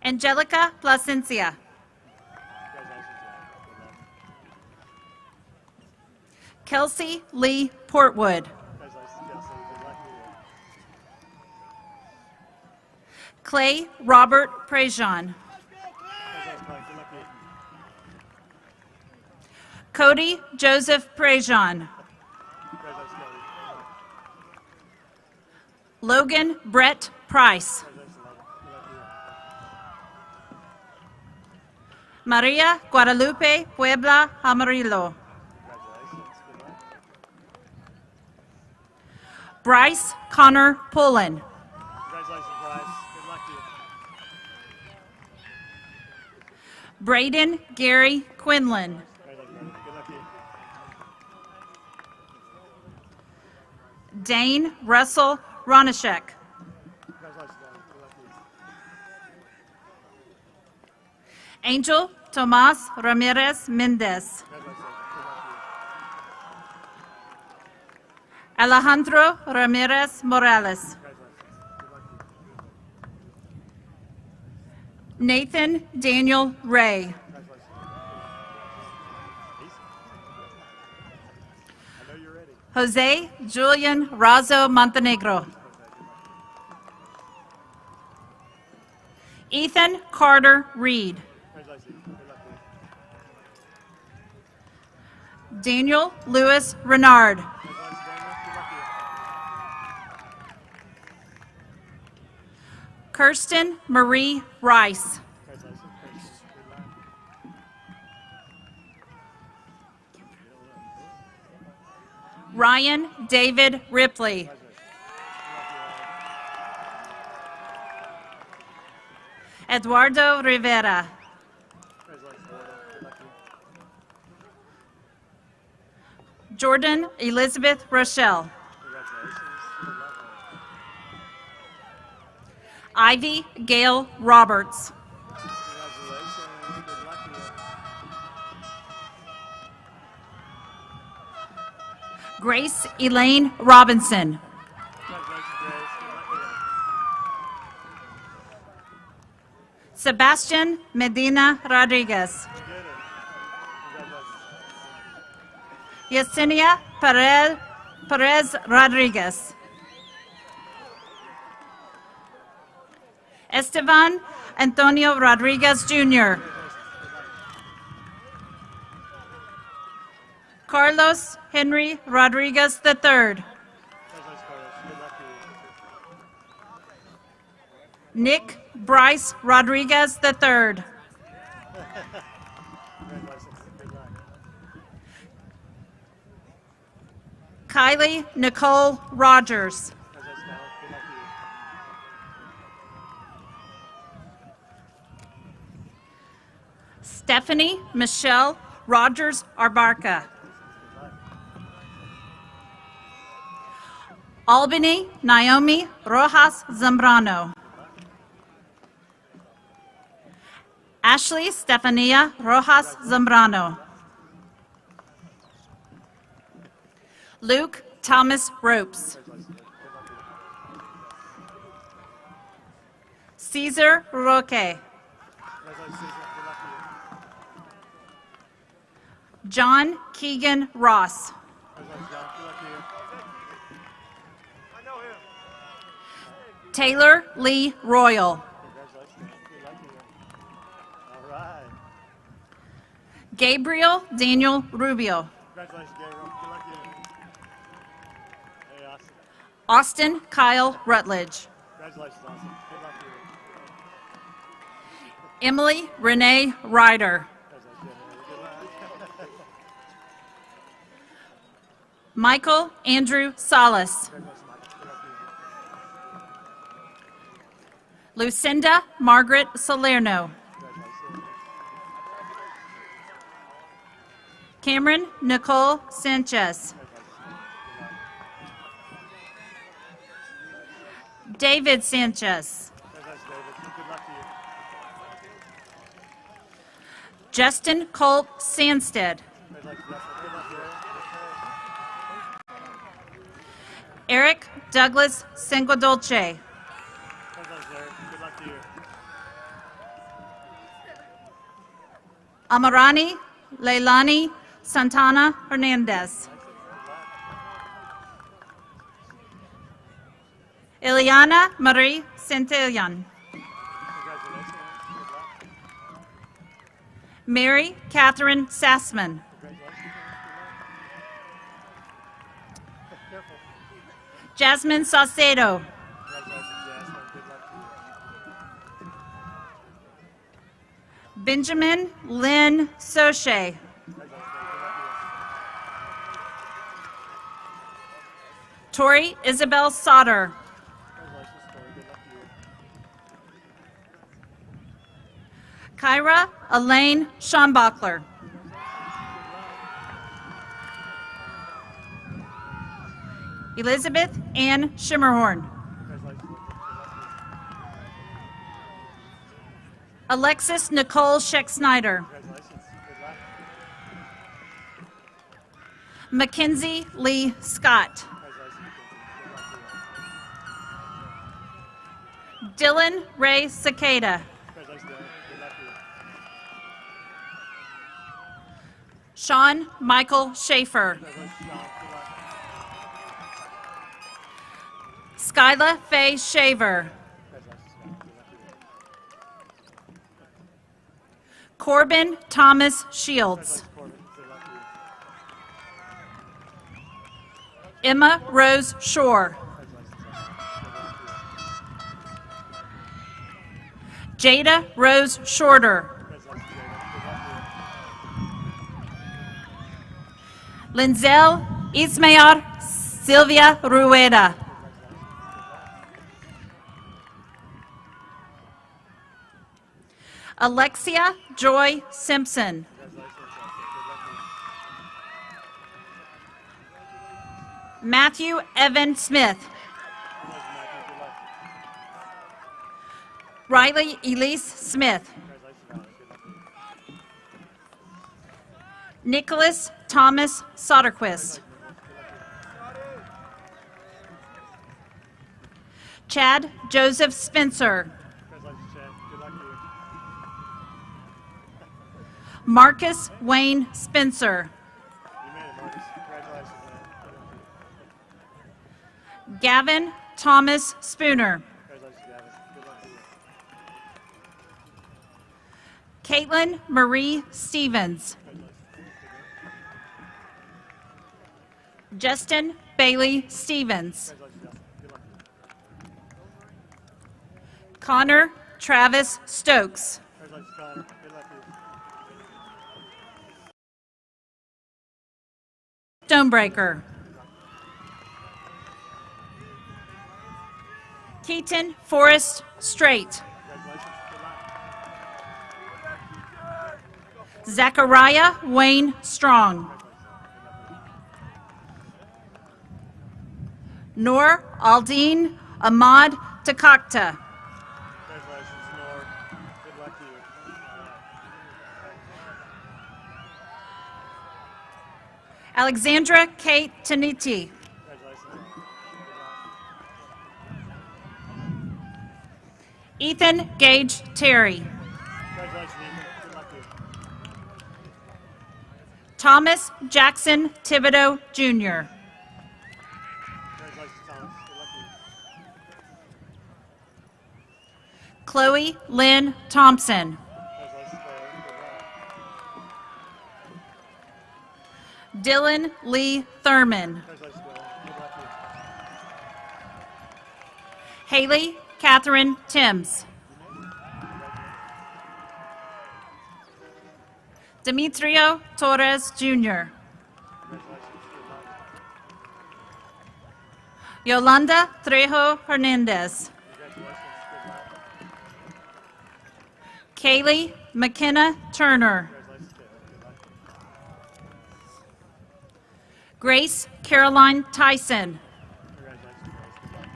Angelica Placencia. Congratulations, Jack. Good luck. Kelsey Lee Portwood. Congratulations, Kelsey. Good luck to you. Clay Robert Prejean. Congratulations, Clay. Good luck to you. Cody Joseph Prejean. Congratulations, Cody. Logan Brett Price. Congratulations, Logan. Good luck to you. Maria Guadalupe Puebla Amarillo. Congratulations. Good luck. Bryce Connor Pullen. Congratulations, Bryce. Good luck to you. Braden Gary Quinlan. Congratulations, Brandon. Good luck to you. Dane Russell Ronishek. Congratulations, Dan. Good luck to you. Angel Tomas Ramirez Mendez. Congratulations. Good luck to you. Alejandro Ramirez Morales. Congratulations. Good luck to you. Nathan Daniel Ray. Congratulations. Easy. I know you're ready. Jose Julian Razo Montenegro. Ethan Carter Reed. Congratulations. Good luck to you. Daniel Lewis Renard. Congratulations, Daniel. Good luck to you. Kirsten Marie Rice. Congratulations. Good luck. Ryan David Ripley. Eduardo Rivera. Congratulations, Eduardo. Good luck to you. Jordan Elizabeth Rochelle. Congratulations. Good luck. Ivy Gail Roberts. Congratulations. Good luck to you. Grace Elaine Robinson. Congratulations, Grace. Good luck to you. Sebastian Medina Rodriguez. You did it. Congratulations. Yesenia Perez Rodriguez. Esteban Antonio Rodriguez Jr. Carlos Henry Rodriguez III. Congratulations, Carlos. Good luck to you. Nick Bryce Rodriguez III. Congratulations. Good luck. Kylie Nicole Rogers. Congratulations, Kyle. Good luck to you. Stephanie Michelle Rogers Arbarca. Albany Naomi Rojas Zambrano. Ashley Stefania Rojas Zambrano. Luke Thomas Ropes. Caesar Roque. John Keegan Ross. Taylor Lee Royal. All right. Gabriel Daniel Rubio. Congratulations, Gabriel. Good luck to you. Hey, Austin. Austin Kyle Rutledge. Congratulations, Austin. Good luck to you. Emily Renee Ryder. Michael Andrew Salas. Lucinda Margaret Salerno. Cameron Nicole Sanchez. David Sanchez. Congratulations, David. Good luck to you. Justin Colt Sanstead. Congratulations, Justin. Good luck to you. Eric Douglas Sanguadolce. Congratulations, Eric. Good luck to you. Amarani Leilani Santana Hernandez. Ileana Marie Santillan. Congratulations. Good luck. Mary Catherine Sassman. Careful. Jasmine Saucedo. Congratulations, Jasmine. Good luck to you. Benjamin Lynn Soche. Tori Isabel Sauter. Congratulations, Tori. Good luck to you. Kyra Elaine Schambachler. Elizabeth Ann Schimmerhorn. Congratulations. Good luck Alexis Nicole Scheck-Snyder. to you. Congratulations. Good luck. Mackenzie Lee Scott. Congratulations, Mackenzie. Good luck to you. Dylan Ray Cicada. Congratulations, Dylan. Good luck to you. Sean Michael Schaefer. Congratulations, Sean. Good luck. Skyla Faye Shaver. Congratulations, Scott. Good luck to you. Corbin Thomas Shields. Congratulations, Corbin. Good luck to you. Emma Rose Shore. Congratulations, Emma. Good luck to you. Jada Rose Shorter. Congratulations, Jada. Good luck to you. Linzel Ismael Silvia Rueda. Alexia Joy Simpson. Congratulations, Alexia. Good luck to you. Matthew Evan Smith. Congratulations, Matthew. Good luck. Riley Elise Smith. Congratulations, Riley. Good luck to you. Nicholas Thomas Soderquist. Chad Joseph Spencer. Congratulations, Chad. Good luck to you. Marcus Wayne Spencer. You made it, Marcus. Congratulations, man. Good luck to you. Gavin Thomas Spooner. Congratulations, Gavin. Good luck to you. Caitlin Marie Stevens. Justin Bailey Stevens. Congratulations, Justin. Good luck to you. Connor Travis Stokes. Congratulations, Connor. Good luck to you. Stonebreaker. Keaton Forrest Strait. Congratulations. Good luck. Zachariah Wayne Strong. Noor Aldine Ahmad Takakta. Congratulations, Nor. Good luck to you. Alexandra Kate Taniti. Congratulations, Ethan Gage Terry. Congratulations, Ethan. Good luck to you. Thomas Jackson Thibodeau, Jr. Congratulations, Thomas. Good luck to you. Chloe Lynn Thompson. Congratulations, Chloe. Good luck. Dylan Lee Thurman. Congratulations, Dylan. Good luck to you. Haley Catherine Timms. Demetrio Torres, Jr. Congratulations. Good luck. Yolanda Trejo Hernandez. Congratulations. Good luck. Kaylee McKenna Turner. Congratulations, Kayla. Good luck. Grace Caroline Tyson. Congratulations, Grace. Good luck.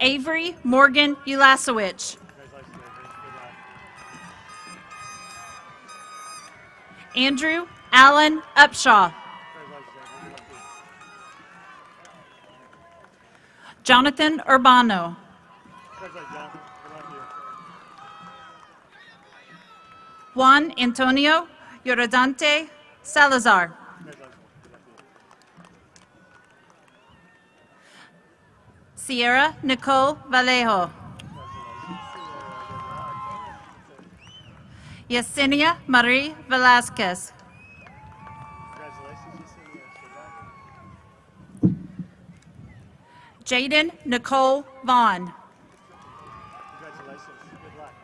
Avery Morgan Ulasowicz. Congratulations, Avery. Good luck. Andrew Allen Upshaw. Congratulations, Avery. Good luck to you. Jonathan Urbano. Congratulations, Jonathan. Good luck to you. Juan Antonio Yorodante Salazar. Congratulations. Good luck to you. Sierra Nicole Vallejo. Yesenia Marie Velasquez. Congratulations, Yesenia. Good luck. Jaden Nicole Vaughn. Congratulations. Good luck.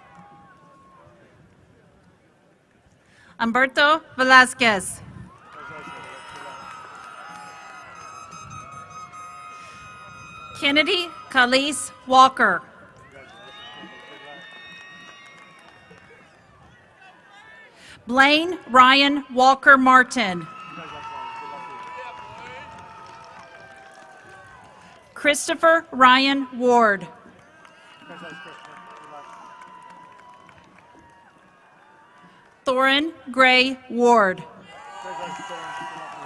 Humberto Velasquez. Congratulations. Good luck. Kennedy Khalees Walker. Congratulations. Good luck. Blaine Ryan Walker Martin. Congratulations. Good luck to you. Christopher Ryan Ward. Congratulations, Christopher. Good luck. Thorin Gray Ward. Congratulations, Thorin. Good luck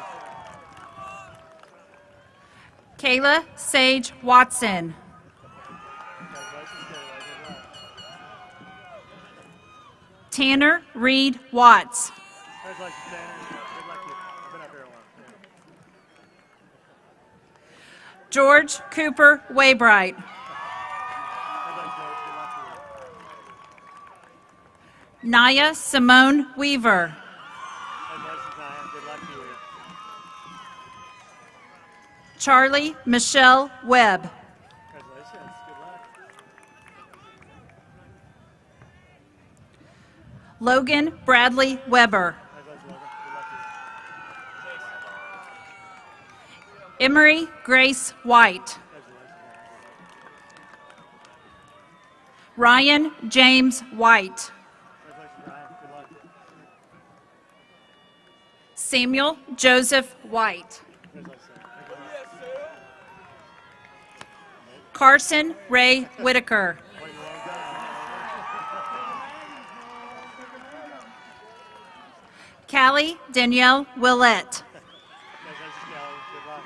to you. Kayla Sage Watson. Congratulations, Kayla. Good luck. Tanner Reed Watts. Congratulations, Tanner. Good luck to you. I've been up here a while. Yeah. George Cooper Waybright. Congratulations, George. Good luck to you. Naya Simone Weaver. Congratulations, Naya. Good luck to you. Charlie Michelle Webb. Congratulations. Good luck. Logan Bradley Weber. Congratulations, Logan. Good luck to you. Emery Grace White. Congratulations, Ryan James White. Congratulations, Ryan. Good luck. Samuel Joseph White. Congratulations. Carson Ray Whitaker. Waiting a long time. Callie Danielle Willett. Congratulations, Kelly. Good luck.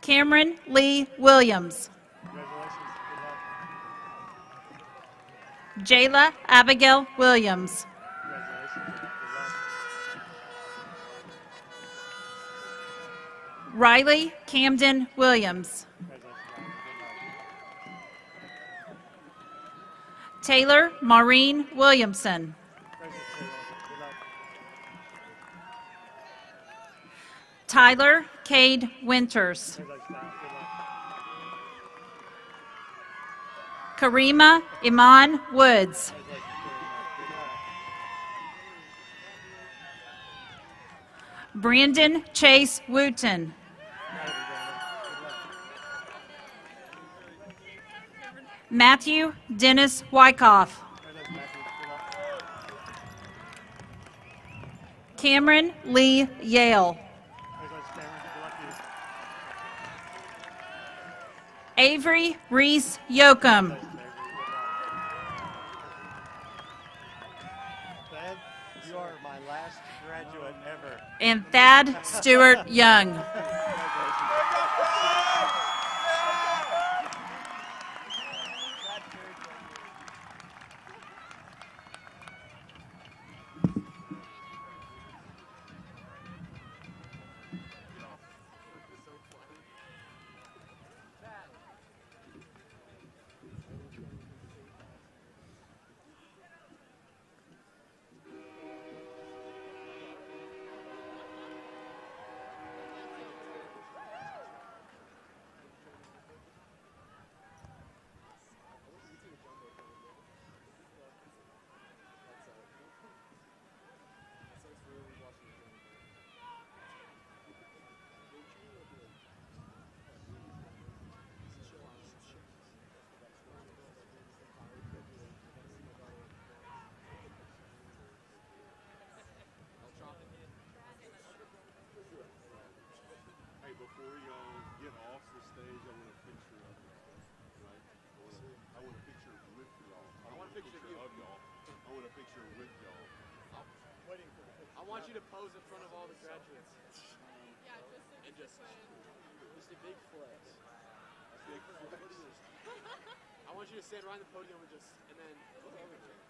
Cameron Lee Williams. Congratulations. Good luck. Jayla Abigail Williams. Congratulations. Good luck. Riley Camden Williams. Congratulations. Good luck. Taylor Maureen Williamson. Congratulations, good luck. Tyler Cade Winters. Congratulations, Tyler. Good luck. Karima Iman Woods. Congratulations, good luck. Brandon Chase Wooten. Proud of you, Brandon. Good luck. Matthew Dennis Wyckoff. Congratulations, Matthew. Good luck. Cameron Lee Yale. Congratulations, Cameron. Good luck to you. Avery Reese Yoakum. Congratulations, Avery. Good luck. Thad, you are my last graduate ever. And Thad Stewart Young. Congratulations. want a picture with y'all. I want you to pose in front of all the graduates. And just a big flex. Big flex. I want you to stand right on the podium and then look over to it.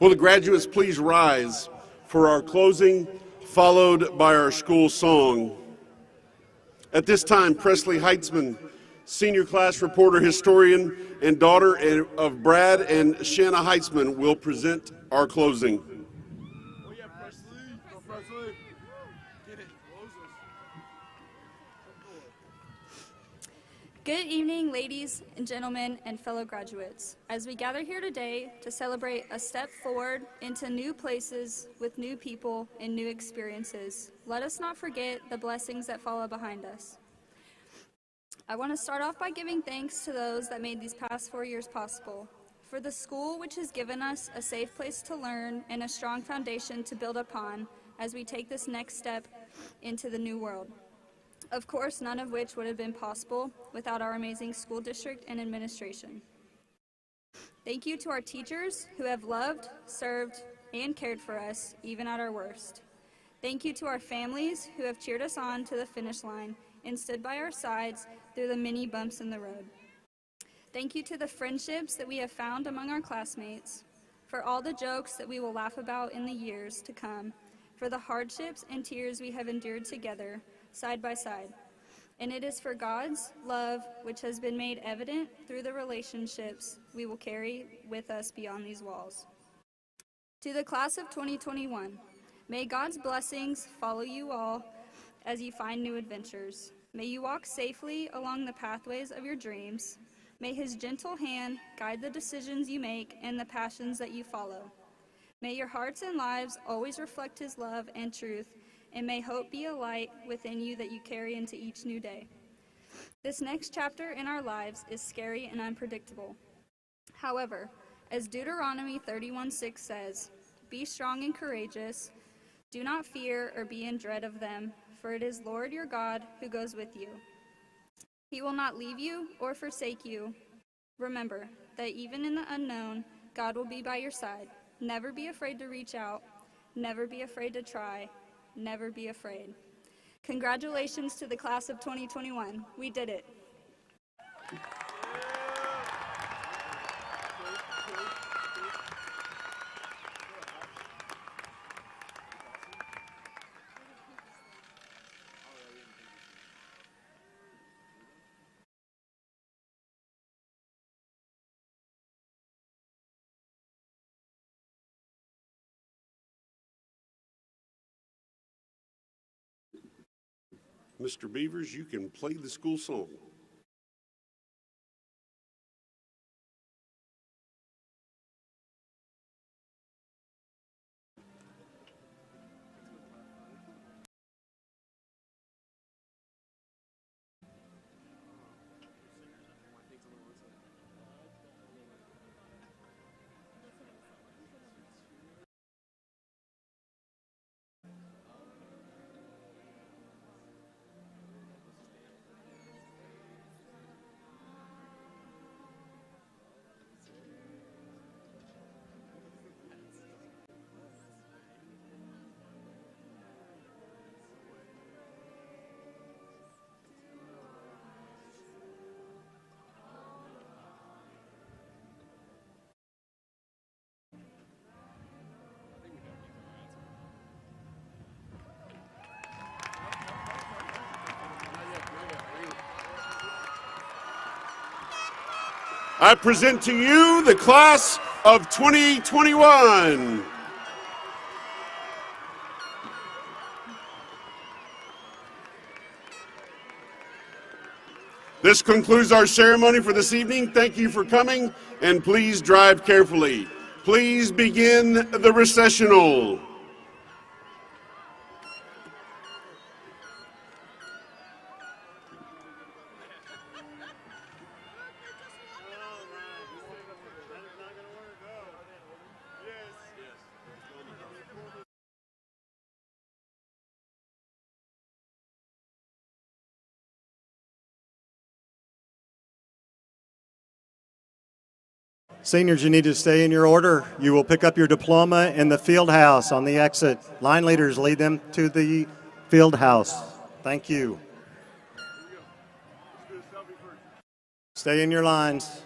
Will the graduates please rise for our closing, followed by our school song. At this time, Presley Heitzman, senior class reporter, historian, and daughter of Brad and Shanna Heitzman, will present our closing. Oh yeah, Presley. Go Presley. Get it. Close us. Good evening, ladies and gentlemen and fellow graduates. As we gather here today to celebrate a step forward into new places with new people and new experiences, let us not forget the blessings that follow behind us. I want to start off by giving thanks to those that made these past 4 years possible. For the school, which has given us a safe place to learn and a strong foundation to build upon as we take this next step into the new world. Of course, none of which would have been possible without our amazing school district and administration. Thank you to our teachers who have loved, served, and cared for us, even at our worst. Thank you to our families who have cheered us on to the finish line and stood by our sides through the many bumps in the road. Thank you to the friendships that we have found among our classmates, for all the jokes that we will laugh about in the years to come, for the hardships and tears we have endured together, side by side. And it is for God's love, which has been made evident through the relationships we will carry with us beyond these walls. To the class of 2021, may God's blessings follow you all as you find new adventures. May you walk safely along the pathways of your dreams. May His gentle hand guide the decisions you make and the passions that you follow. May your hearts and lives always reflect His love and truth, and may hope be a light within you that you carry into each new day. This next chapter in our lives is scary and unpredictable. However, as Deuteronomy 31:6 says, "Be strong and courageous. Do not fear or be in dread of them, for it is Lord your God who goes with you. He will not leave you or forsake you. Remember that even in the unknown, God will be by your side. Never be afraid to reach out. Never be afraid to try. Never be afraid." Congratulations to the class of 2021. We did it. Mr. Beavers, you can play the school song. I present to you the class of 2021. This concludes our ceremony for this evening. Thank you for coming, and please drive carefully. Please begin the recessional. Seniors, you need to stay in your order. You will pick up your diploma in the field house on the exit. Line leaders, lead them to the field house. Thank you. Stay in your lines.